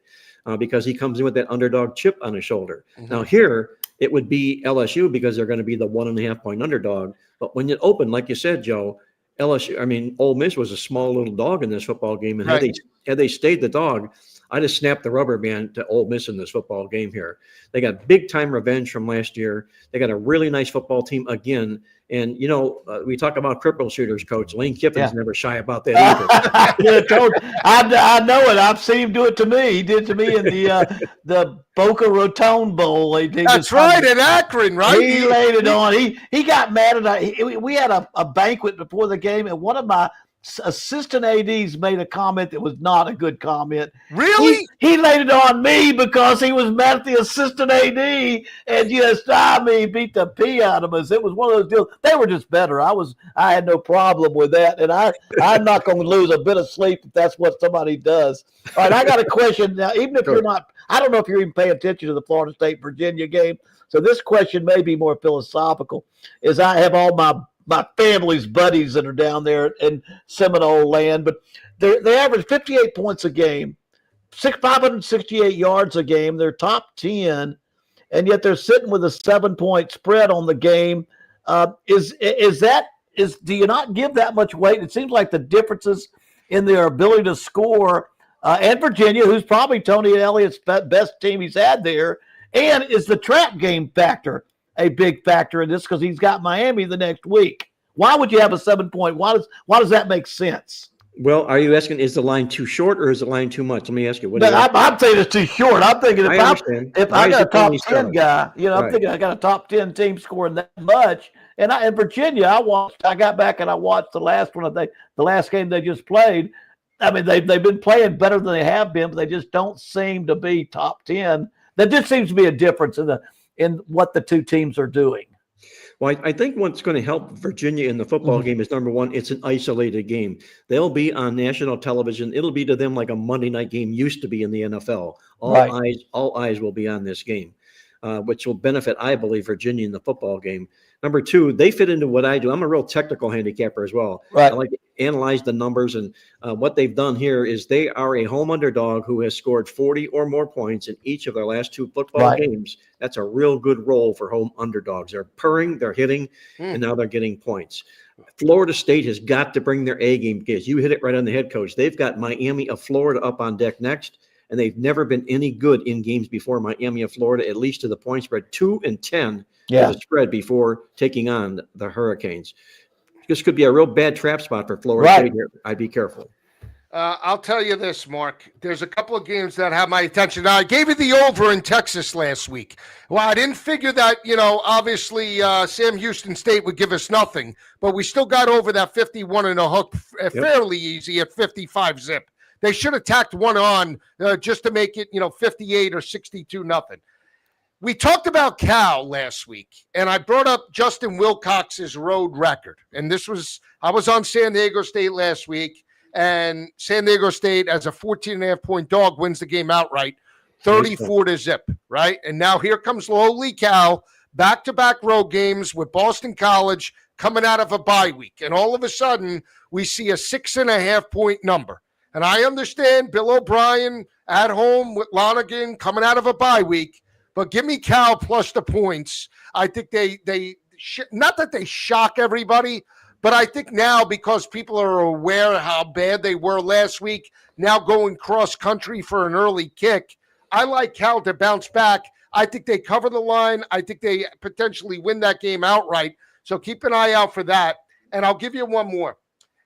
because he comes in with that underdog chip on his shoulder. Mm-hmm. Now here, it would be LSU because they're going to be the 1.5-point underdog, but when you open, like you said, Joe, Ole Miss was a small little dog in this football game, and right. had they stayed the dog, I just snapped the rubber band to Ole Miss in this football game here. They got big-time revenge from last year. They got a really nice football team again. And, we talk about cripple shooters, Coach. Lane Kiffin's never shy about that either. Yeah, Coach, I know it. I've seen him do it to me. He did it to me in the Boca Raton Bowl. That's right, in Akron, right? He laid it on. He got mad at us. We had a banquet before the game, and one of my assistant ADs made a comment that was not a good comment. Really? He laid it on me because he was mad at the assistant AD and just, beat the pee out of us. It was one of those deals. They were just better. I had no problem with that. And I'm not going to lose a bit of sleep if that's what somebody does. All right, I got a question now. Even if you're not, I don't know if you're even paying attention to the Florida State-Virginia game. So this question may be more philosophical, is I have all my family's buddies that are down there in Seminole land, but they average 58 points a game, 568 yards a game. They're top 10, and yet they're sitting with a 7-point spread on the game. Do you not give that much weight? It seems like the differences in their ability to score, and Virginia, who's probably Tony Elliott's best team he's had there, and is the trap game factor a big factor in this because he's got Miami the next week. Why would you have a 7-point? Why does that make sense? Well, are you asking, is the line too short or is the line too much? Let me ask you. I'm saying it's too short. I'm thinking if I got a top 10 guy, I'm thinking I got a top 10 team scoring that much. And in Virginia, I got back and I watched the last one. The last game they just played. I mean, they've been playing better than they have been, but they just don't seem to be top 10. There just seems to be a difference in what the two teams are doing. Well, I think what's going to help Virginia in the football game is, number one, it's an isolated game. They'll be on national television. It'll be to them like a Monday night game used to be in the NFL. All eyes will be on this game, which will benefit, I believe, Virginia in the football game. Number two, they fit into what I do. I'm a real technical handicapper as well. Right. I like to analyze the numbers, and what they've done here is they are a home underdog who has scored 40 or more points in each of their last 2 football games. That's a real good role for home underdogs. They're purring, they're hitting, and now they're getting points. Florida State has got to bring their A game, because you hit it right on the head, Coach. They've got Miami of Florida up on deck next, and they've never been any good in games before Miami of Florida, at least to the point spread 2-10 to the spread before taking on the Hurricanes. This could be a real bad trap spot for Florida State here. I'd be careful. I'll tell you this, Mark. There's a couple of games that have my attention. Now, I gave you the over in Texas last week. Well, I didn't figure that, obviously Sam Houston State would give us nothing, but we still got over that 51 and a hook fairly easy at 55 zip. They should have tacked one on just to make it, 58 or 62 nothing. We talked about Cal last week, and I brought up Justin Wilcox's road record. And I was on San Diego State last week, and San Diego State, as a 14.5-point dog, wins the game outright, 34-0, right? And now here comes lowly Cal, back-to-back road games with Boston College coming out of a bye week. And all of a sudden, we see a 6.5-point number. And I understand Bill O'Brien at home with Lonergan coming out of a bye week, but give me Cal plus the points. I think they not that they shock everybody, but I think now, because people are aware how bad they were last week, now going cross-country for an early kick, I like Cal to bounce back. I think they cover the line. I think they potentially win that game outright. So keep an eye out for that. And I'll give you one more.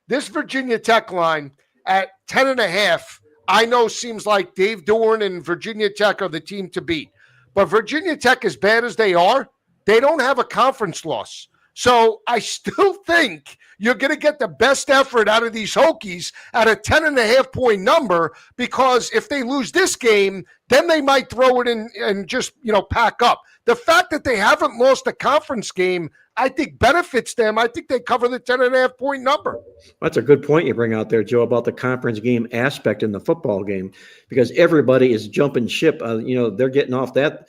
This Virginia Tech line at 10.5, I know seems like Dave Dorn and Virginia Tech are the team to beat. But Virginia Tech, as bad as they are, they don't have a conference loss. So I still think you're going to get the best effort out of these Hokies at a 10.5-point number, because if they lose this game, then they might throw it in and just, pack up. The fact that they haven't lost a conference game, I think benefits them. I think they cover the 10.5-point number. That's a good point you bring out there, Joe, about the conference game aspect in the football game, because everybody is jumping ship. They're getting off that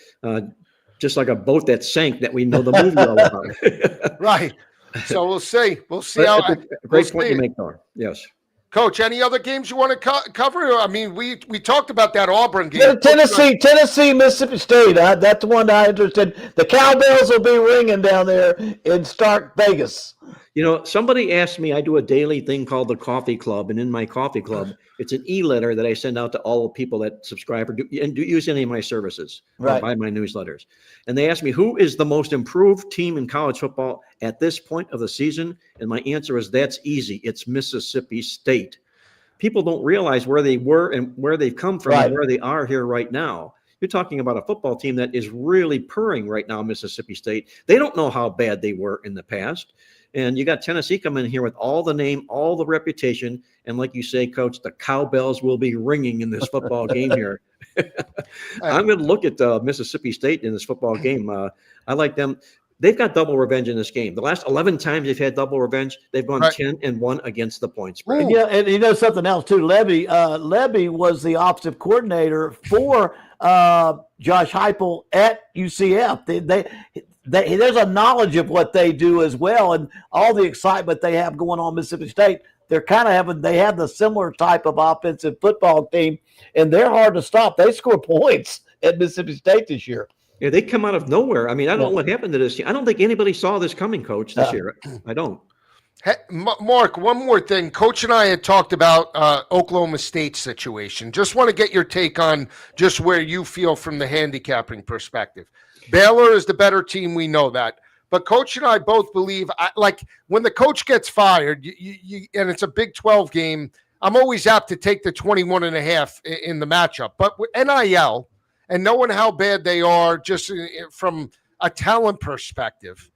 just like a boat that sank that we know the movie all about. Right. So we'll see. We'll see how. Great point you make, Thor. Yes. Coach, any other games you want to cover? I mean, we talked about that Auburn game. Tennessee, Mississippi State. That's the one I'm interested in. The cowbells will be ringing down there in Stark Vegas. Somebody asked me, I do a daily thing called the Coffee Club, and in my Coffee Club, it's an e-letter that I send out to all the people that subscribe or do use any of my services, or buy my newsletters. And they asked me, who is the most improved team in college football at this point of the season? And my answer is, that's easy. It's Mississippi State. People don't realize where they were and where they've come from and where they are here right now. You're talking about a football team that is really purring right now, Mississippi State. They don't know how bad they were in the past. And you got Tennessee coming in here with all the name, all the reputation. And like you say, Coach, the cowbells will be ringing in this football game here. I'm going to look at Mississippi State in this football game. I like them. They've got double revenge in this game. The last 11 times they've had double revenge, they've gone 10-1 against the point spread. And something else too. Levy was the offensive coordinator for Josh Heupel at UCF. There's a knowledge of what they do as well, and all the excitement they have going on Mississippi State. They're kind of they have the similar type of offensive football team, and they're hard to stop. They score points at Mississippi State this year. Yeah, they come out of nowhere. I mean, I don't know what happened to this team. I don't think anybody saw this coming, Coach, this year. I don't. Hey, Mark, one more thing. Coach and I had talked about Oklahoma State's situation. Just want to get your take on just where you feel from the handicapping perspective. Baylor is the better team. We know that. But Coach and I both believe, when the coach gets fired, and it's a Big 12 game, I'm always apt to take the 21.5 in the matchup. But with NIL and knowing how bad they are just from a talent perspective,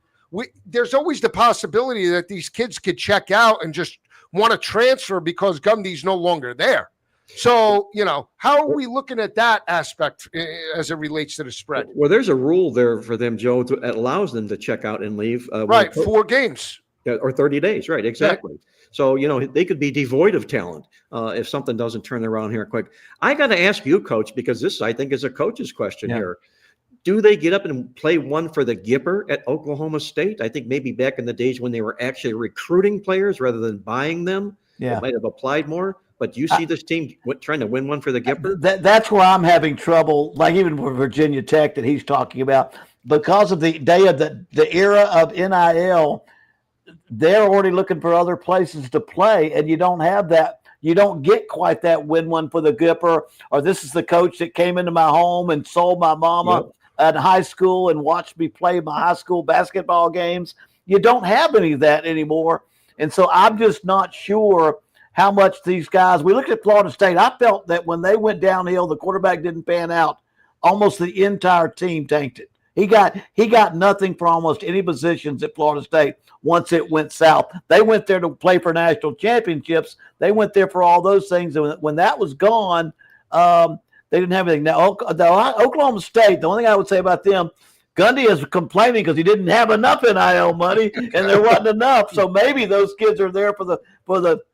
there's always the possibility that these kids could check out and just want to transfer because Gundy's no longer there. So, how are we looking at that aspect as it relates to the spread? Well, there's a rule there for them, Joe, that allows them to check out and leave. Right, 4 games. Or 30 days, right, exactly. Yeah. So, they could be devoid of talent if something doesn't turn around here quick. I got to ask you, Coach, because this, I think, is a coach's question here. Do they get up and play one for the Gipper at Oklahoma State? I think maybe back in the days when they were actually recruiting players rather than buying them, they might have applied more. But do you see this team trying to win one for the Gipper? That's where I'm having trouble, like even with Virginia Tech that he's talking about. Because of the day of the era of NIL, they're already looking for other places to play, and you don't have that. You don't get quite that win one for the Gipper, or this is the coach that came into my home and sold my mama in high school and watched me play my high school basketball games. You don't have any of that anymore. And so I'm just not sure how much these guys – we looked at Florida State. I felt that when they went downhill, the quarterback didn't pan out. Almost the entire team tanked it. He got nothing for almost any positions at Florida State once it went south. They went there to play for national championships. They went there for all those things. And when that was gone, they didn't have anything. Now, Oklahoma State, the only thing I would say about them, Gundy is complaining because he didn't have enough NIL money and there wasn't enough. So maybe those kids are there for the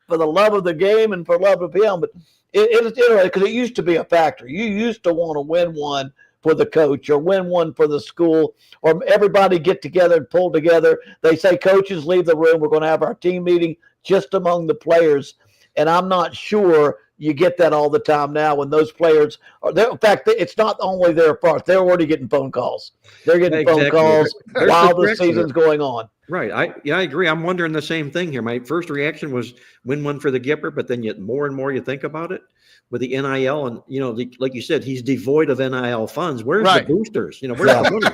love of the game and for love of him. But it's interesting because it used to be a factor. You used to want to win one for the coach or win one for the school, or everybody get together and pull together. They say, coaches, leave the room. We're going to have our team meeting just among the players. And I'm not sure you get that all the time now when those players are there. In fact, it's not only their fault. They're already getting phone calls. They're getting phone calls while the season's going on. Right. I agree. I'm wondering the same thing here. My first reaction was win one for the Gipper, but then yet more and more you think about it with the NIL and, like you said, he's devoid of NIL funds. Where's the boosters? Where's the money?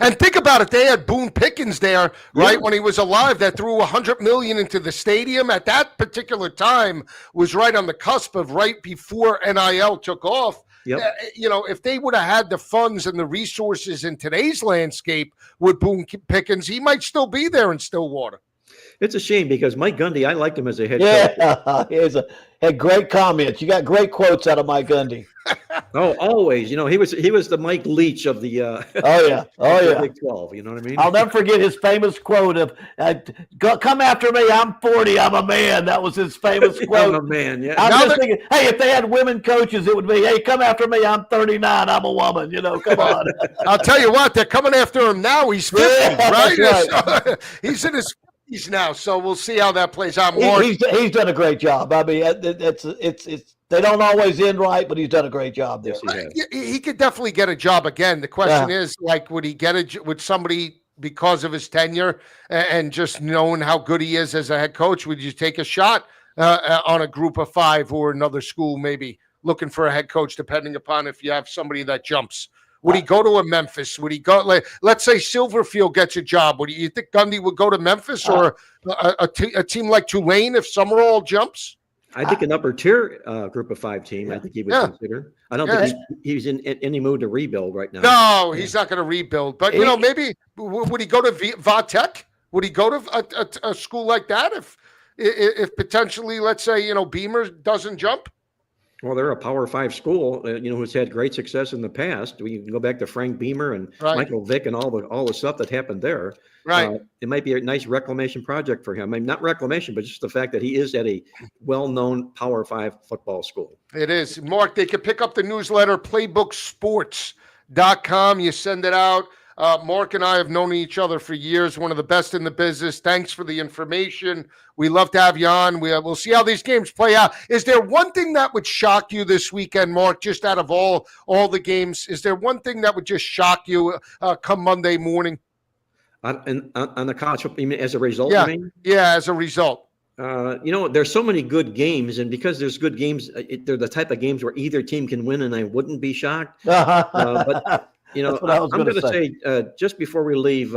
And think about it. They had Boone Pickens there, right, when he was alive, that threw $100 million into the stadium. At that particular time was right on the cusp of right before NIL took off. Yep. If they would have had the funds and the resources in today's landscape with Boone Pickens, he might still be there in Stillwater. It's a shame because Mike Gundy, I liked him as a head coach. Yeah, had great comments. You got great quotes out of Mike Gundy. Oh, always. He was the Mike Leach of the Big 12. You know what I mean? I'll never forget his famous quote of "Come after me, I'm 40, I'm a man." That was his famous quote. I'm a man. Yeah. I'm just thinking, hey, if they had women coaches, it would be, "Hey, come after me, I'm 39, I'm a woman." Come on. I'll tell you what, they're coming after him now. He's 50, right? So, he's in his 50s now, so we'll see how that plays out. He's done a great job. I mean, it's. They don't always end right, but he's done a great job there. He could definitely get a job again. The question is, would he get with somebody because of his tenure and just knowing how good he is as a head coach? Would you take a shot on a group of 5 or another school maybe looking for a head coach, depending upon if you have somebody that jumps? Would he go to a Memphis? Would he go? Let's say Silverfield gets a job. Would you think Gundy would go to Memphis or a team like Tulane if Summerall jumps? I think an upper tier group of 5 team. I think he would consider. I don't think he's in any mood to rebuild right now. No, he's not going to rebuild. But maybe would he go to Vatech? Would he go to a school like that if potentially, let's say, Beamer doesn't jump? Well, they're a Power 5 school, who's had great success in the past. We can go back to Frank Beamer and Michael Vick and all the stuff that happened there. Right. It might be a nice reclamation project for him. I mean, not reclamation, but just the fact that he is at a well-known Power 5 football school. It is. Mark, they can pick up the newsletter, playbooksports.com. You send it out. Mark and I have known each other for years, one of the best in the business. Thanks for the information. We love to have you on. We'll see how these games play out. Is there one thing that would shock you this weekend, Mark, just out of all the games? Is there one thing that would just shock you come Monday morning? On the college football, you mean as a result? Yeah, you mean? Yeah, as a result. There's so many good games, and because there's good games, they're the type of games where either team can win, and I wouldn't be shocked. But I'm going to say just before we leave,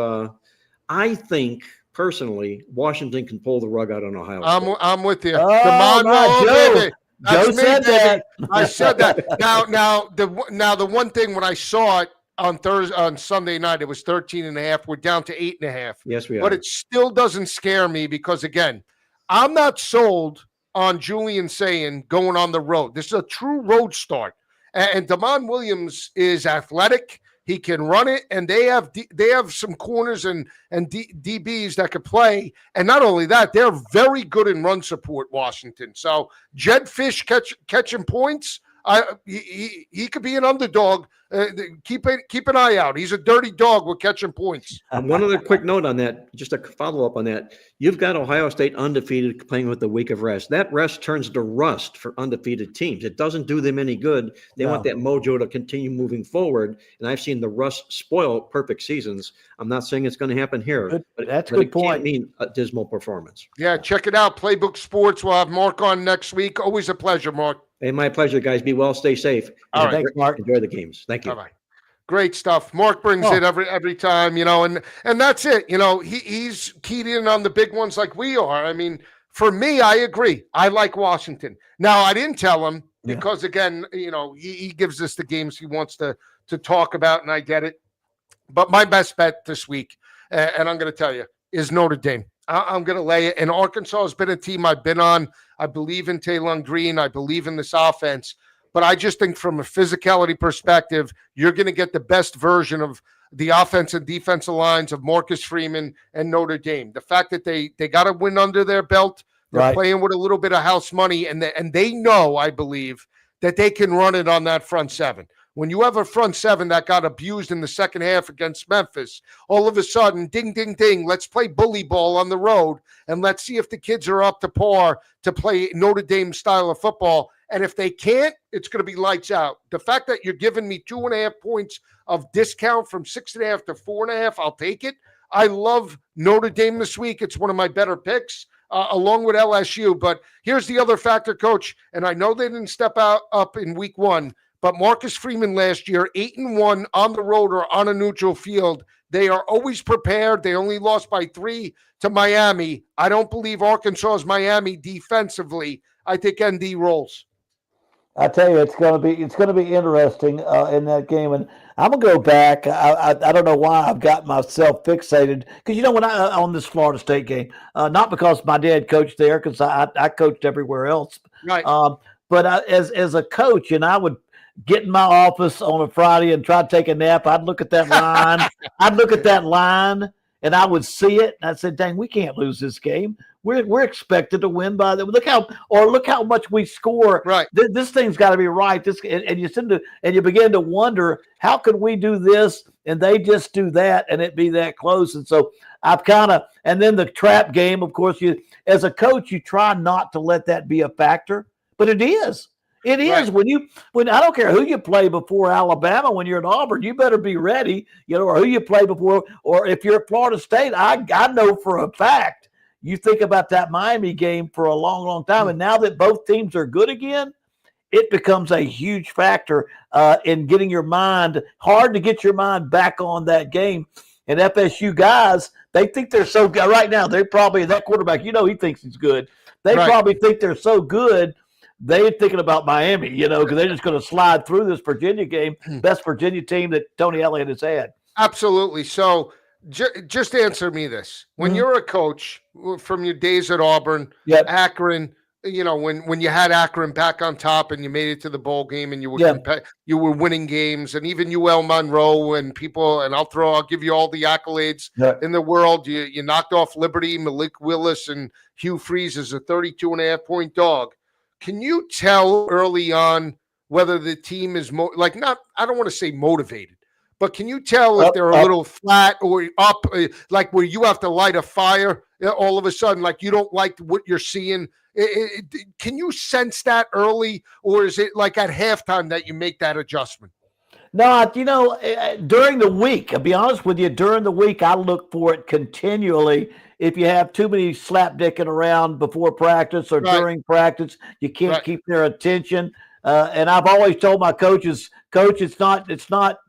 I think personally Washington can pull the rug out on Ohio State. I'm with you. Oh, come on, Joe. Joe said that. I said that. Now the one thing when I saw it on Sunday night, it was 13.5. We're down to 8.5. Yes, we are. But it still doesn't scare me because again, I'm not sold on Julian saying going on the road. This is a true road start. And Damon Williams is athletic. He can run it, and they have some corners and DBs that could play. And not only that, they're very good in run support, Washington. So Jed Fish catching points. He could be an underdog. Keep an eye out. He's a dirty dog with catching points. One other quick note on that, just a follow up on that. You've got Ohio State undefeated playing with the week of rest. That rest turns to rust for undefeated teams. It doesn't do them any good. They want that mojo to continue moving forward. And I've seen the rust spoil perfect seasons. I'm not saying it's going to happen here, but that's a good point. Can't mean a dismal performance. Yeah, check it out. Playbook Sports. We'll have Mark on next week. Always a pleasure, Mark. Hey, my pleasure, guys. Be well, stay safe. All right. Thanks, Mark. Enjoy the games. Thank you. All right. Great stuff. Mark brings it every time, and that's it. He's keyed in on the big ones like we are. I mean, for me, I agree. I like Washington. Now, I didn't tell him because, again, he gives us the games he wants to talk about, and I get it. But my best bet this week, and I'm going to tell you, is Notre Dame. I'm going to lay it. And Arkansas has been a team I've been on. I believe in Taylon Green. I believe in this offense. But I just think from a physicality perspective, you're going to get the best version of the offense and defensive lines of Marcus Freeman and Notre Dame. The fact that they got a win under their belt, they're playing with a little bit of house money, and they know, I believe, that they can run it on that front seven. When you have a front seven that got abused in the second half against Memphis, all of a sudden, ding, ding, ding, let's play bully ball on the road, and let's see if the kids are up to par to play Notre Dame style of football. And if they can't, it's going to be lights out. The fact that you're giving me 2.5 points of discount from 6.5 to 4.5, I'll take it. I love Notre Dame this week. It's one of my better picks, along with LSU. But here's the other factor, Coach, and I know they didn't step up in week one, but Marcus Freeman last year, 8-1 on the road or on a neutral field. They are always prepared. They only lost by 3 to Miami. I don't believe Arkansas is Miami defensively. I think ND rolls. I tell you, it's going to be interesting in that game, and I'm gonna go back. I don't know why I've got myself fixated because when I on this Florida State game, not because my dad coached there, because I coached everywhere else, right? But as a coach, and I would get in my office on a Friday and try to take a nap. I'd look at that line. And I would see it, and I'd say, "Dang, we can't lose this game. We're expected to win by the look how much we score. Right, this thing's got to be right. And you begin to wonder how could we do this and they just do that and it be that close. And so I've and then the trap game. Of course, you as a coach you try not to let that be a factor, but it is. It is right. when I don't care who you play before Alabama, when you're at Auburn, you better be ready, or who you play before, or if you're at Florida State, I know for a fact you think about that Miami game for a long, long time. And now that both teams are good again, it becomes a huge factor in getting your mind, hard to get your mind back on that game. And FSU guys, they think they're so good right now. They're probably that quarterback, he thinks he's good. They probably think they're so good. They're thinking about Miami, because they're just going to slide through this Virginia game, best Virginia team that Tony Elliott has had. Absolutely. So just answer me this. When you're a coach from your days at Auburn, Akron, when you had Akron back on top and you made it to the bowl game and you were winning games, and even UL Monroe and people, and I'll give you all the accolades in the world. You knocked off Liberty, Malik Willis, and Hugh Freeze as a 32.5-point dog. Can you tell early on whether the team is I don't want to say motivated, but can you tell if they're a little flat or up, like where you have to light a fire all of a sudden, like you don't like what you're seeing? Can you sense that early, or is it like at halftime that you make that adjustment? No, during the week, I'll be honest with you, during the week, I look for it continually. If you have too many slapdicking around before practice or during practice, you can't keep their attention. And I've always told my coaches, Coach, it's not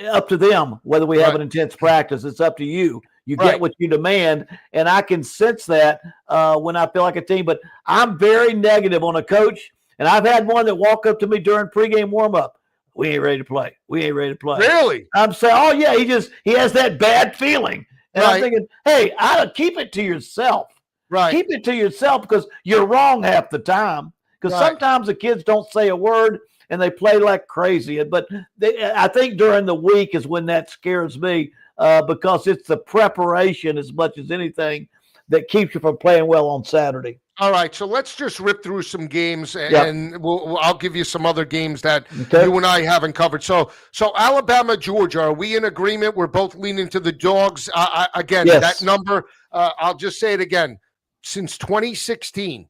up to them whether we have an intense practice. It's up to you. You get what you demand. And I can sense that when I feel like a team. But I'm very negative on a coach. And I've had one that walk up to me during pregame warm-up. We ain't ready to play. We ain't ready to play. Really? I'm saying, oh, yeah, he has that bad feeling. And I'm thinking, hey, I'd keep it to yourself. Right. Keep it to yourself because you're wrong half the time. Because sometimes the kids don't say a word and they play like crazy. But I think during the week is when that scares me because it's the preparation as much as anything that keeps you from playing well on Saturday. All right, so let's just rip through some games, and I'll give you some other games that you and I haven't covered. So Alabama, Georgia, are we in agreement? We're both leaning to the dogs. Again, that number, I'll just say it again. Since 2016,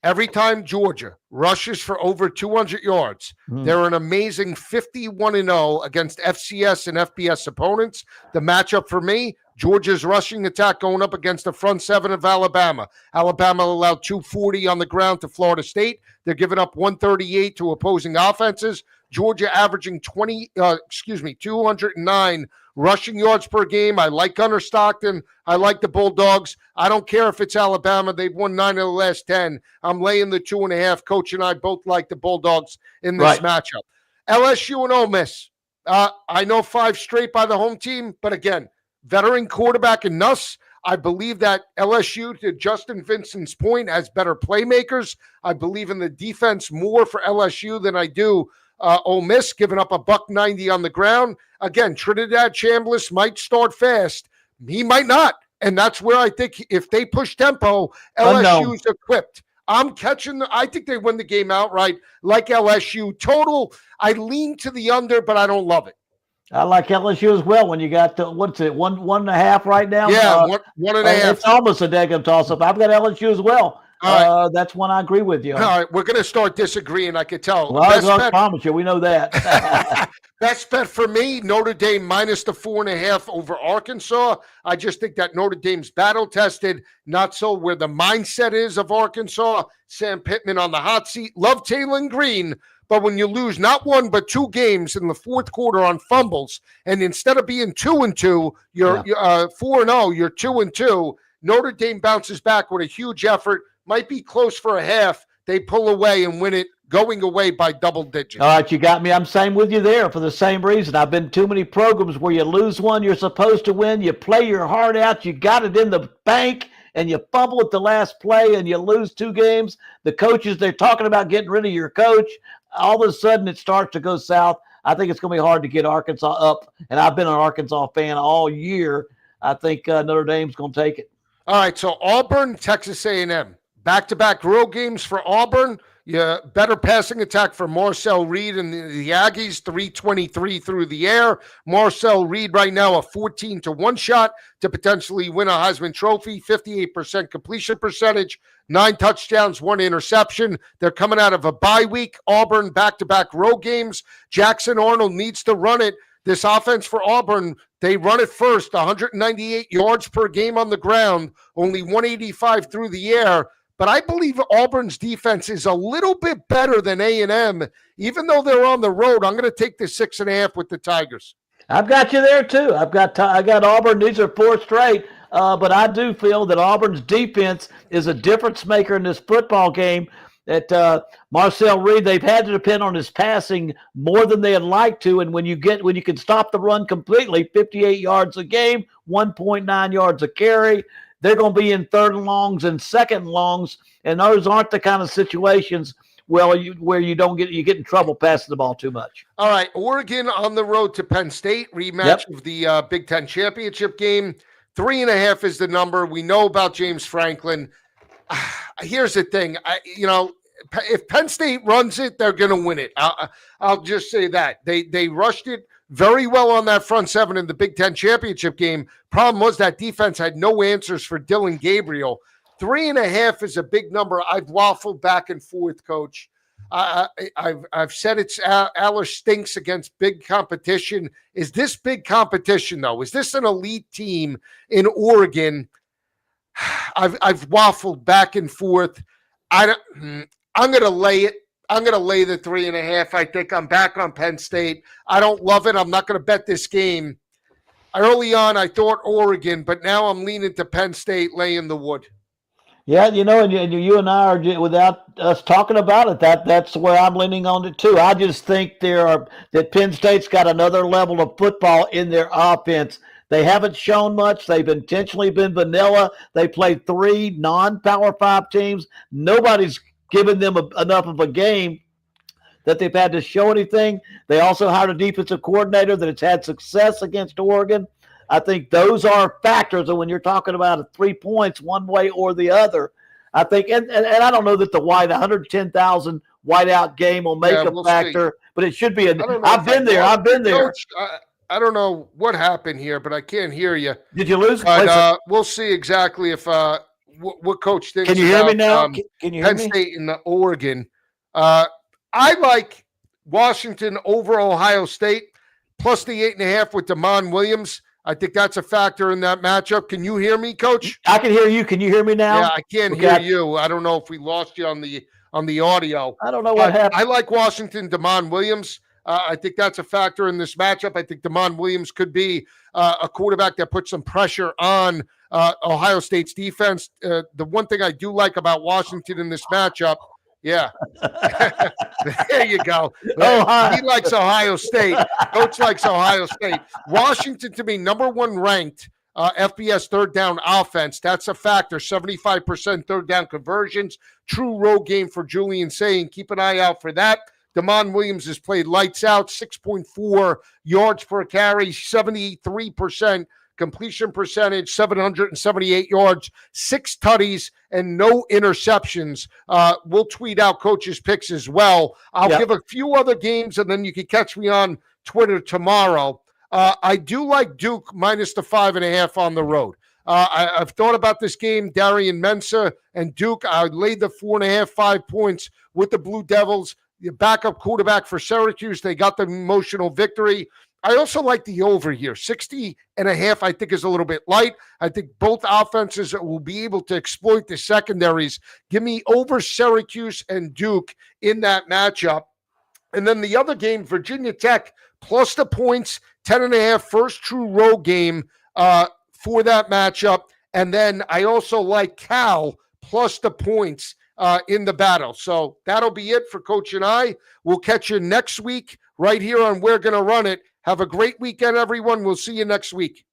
every time Georgia rushes for over 200 yards, they're an amazing 51-0 against FCS and FBS opponents. The matchup for me, Georgia's rushing attack going up against the front seven of Alabama. Alabama allowed 240 on the ground to Florida State. They're giving up 138 to opposing offenses. Georgia averaging 209 rushing yards per game. I like Gunnar Stockton. I like the Bulldogs. I don't care if it's Alabama. They've won 9 of the last 10. I'm laying the 2.5. Coach and I both like the Bulldogs in this matchup. LSU and Ole Miss. I know 5 straight by the home team, but again, veteran quarterback and Nuss. I believe that LSU, to Justin Vincent's point, has better playmakers. I believe in the defense more for LSU than I do Ole Miss, giving up $190 on the ground. Again, Trinidad Chambliss might start fast. He might not. And that's where I think if they push tempo, LSU's equipped. I think they win the game outright like LSU. Total, I lean to the under, but I don't love it. I like LSU as well. When you got what's it, 1.5 right now? Yeah, 1.5. It's almost a daggum toss-up. I've got LSU as well. That's one I agree with you. All right, we're going to start disagreeing, I could tell. Well, I promise you, we know that. Best bet for me, Notre Dame minus the 4.5 over Arkansas. I just think that Notre Dame's battle-tested, not so where the mindset is of Arkansas. Sam Pittman on the hot seat. Love Taylor Green, but when you lose not 1 but 2 games in the fourth quarter on fumbles, and instead of being 2-2, you're 4-0, you're 2-2. Notre Dame bounces back with a huge effort. Might be close for a half. They pull away and win it, going away by double digits. All right, you got me. I'm same with you there for the same reason. I've been too many programs where you lose one you're supposed to win. You play your heart out. You got it in the bank, and you fumble at the last play, and you lose 2 games. The coaches, they're talking about getting rid of your coach. All of a sudden, it starts to go south. I think it's going to be hard to get Arkansas up, and I've been an Arkansas fan all year. I think Notre Dame's going to take it. All right, so Auburn, Texas A&M. Back-to-back road games for Auburn. Yeah, better passing attack for Marcel Reed and the Aggies, 323 through the air. Marcel Reed right now a 14-1 shot to potentially win a Heisman Trophy, 58% completion percentage, 9 touchdowns, 1 interception. They're coming out of a bye week. Auburn back-to-back road games. Jackson Arnold needs to run it. This offense for Auburn, they run it first, 198 yards per game on the ground, only 185 through the air. But I believe Auburn's defense is a little bit better than A&M. Even though they're on the road, I'm going to take the 6.5 with the Tigers. I've got you there, too. I got Auburn. These are 4 straight. But I do feel that Auburn's defense is a difference maker in this football game. That Marcel Reed, they've had to depend on his passing more than they'd like to. And when you can stop the run completely, 58 yards a game, 1.9 yards a carry, they're going to be in 3rd and longs and 2nd and longs, and those aren't the kind of situations where you get in trouble passing the ball too much. All right, Oregon on the road to Penn State, rematch of the Big Ten championship game. 3.5 is the number. We know about James Franklin. Here's the thing, if Penn State runs it, they're going to win it. I'll just say that they rushed it very well on that front seven in the Big Ten championship game. Problem was that defense had no answers for Dylan Gabriel. 3.5 is a big number. I've waffled back and forth, Coach. I've said it's Aller stinks against big competition. Is this big competition, though? Is this an elite team in Oregon? I've waffled back and forth. I'm going to lay it. I'm going to lay the 3.5. I think I'm back on Penn State. I don't love it. I'm not going to bet this game. Early on, I thought Oregon, but now I'm leaning to Penn State laying the wood. Yeah, and you and I are, without us talking about it, that's where I'm leaning on it too. I just think that Penn State's got another level of football in their offense They haven't shown much. They've intentionally been vanilla. They played 3 non-Power 5 teams. Nobody's given them enough of a game that they've had to show anything. They also hired a defensive coordinator that has had success against Oregon. I think those are factors. And when you're talking about 3 points one way or the other, I think, and I don't know that the 110,000 whiteout game will make a factor, but it should be. I've been there. Coach, I don't know what happened here, but I can't hear you. Did you lose? But we'll see exactly if what Coach thinks. Can you hear me now? Can you hear me? Penn State and Oregon. I like Washington over Ohio State, plus the 8.5 with Damon Williams. I think that's a factor in that matchup. Can you hear me, Coach? I can hear you. Can you hear me now? Yeah, I can't hear you. I don't know if we lost you on the audio. I don't know what happened. I like Washington, Damon Williams. I think that's a factor in this matchup. I think Damon Williams could be a quarterback that puts some pressure on Ohio State's defense. The one thing I do like about Washington in this matchup, yeah. There you go. He likes Ohio State. Coach likes Ohio State. Washington, to me, number 1 ranked FBS third down offense. That's a factor. 75% third down conversions. True road game for Julian Saying. Keep an eye out for that. Damon Williams has played lights out, 6.4 yards per carry, 73% completion percentage, 778 yards, 6 tutties, and no interceptions. We'll tweet out coaches' picks as well. I'll give a few other games, and then you can catch me on Twitter tomorrow. I do like Duke minus the 5.5 on the road. I've thought about this game, Darian Mensah and Duke. I laid the 4.5, 5 points with the Blue Devils. The backup quarterback for Syracuse, they got the emotional victory. I also like the over here. 60.5, I think, is a little bit light. I think both offenses will be able to exploit the secondaries. Give me over Syracuse and Duke in that matchup. And then the other game, Virginia Tech, plus the points, 10.5, first true road game for that matchup. And then I also like Cal, plus the points in the battle. So that'll be it for Coach and I. We'll catch you next week right here on We're Gonna Run It. Have a great weekend, everyone. We'll see you next week.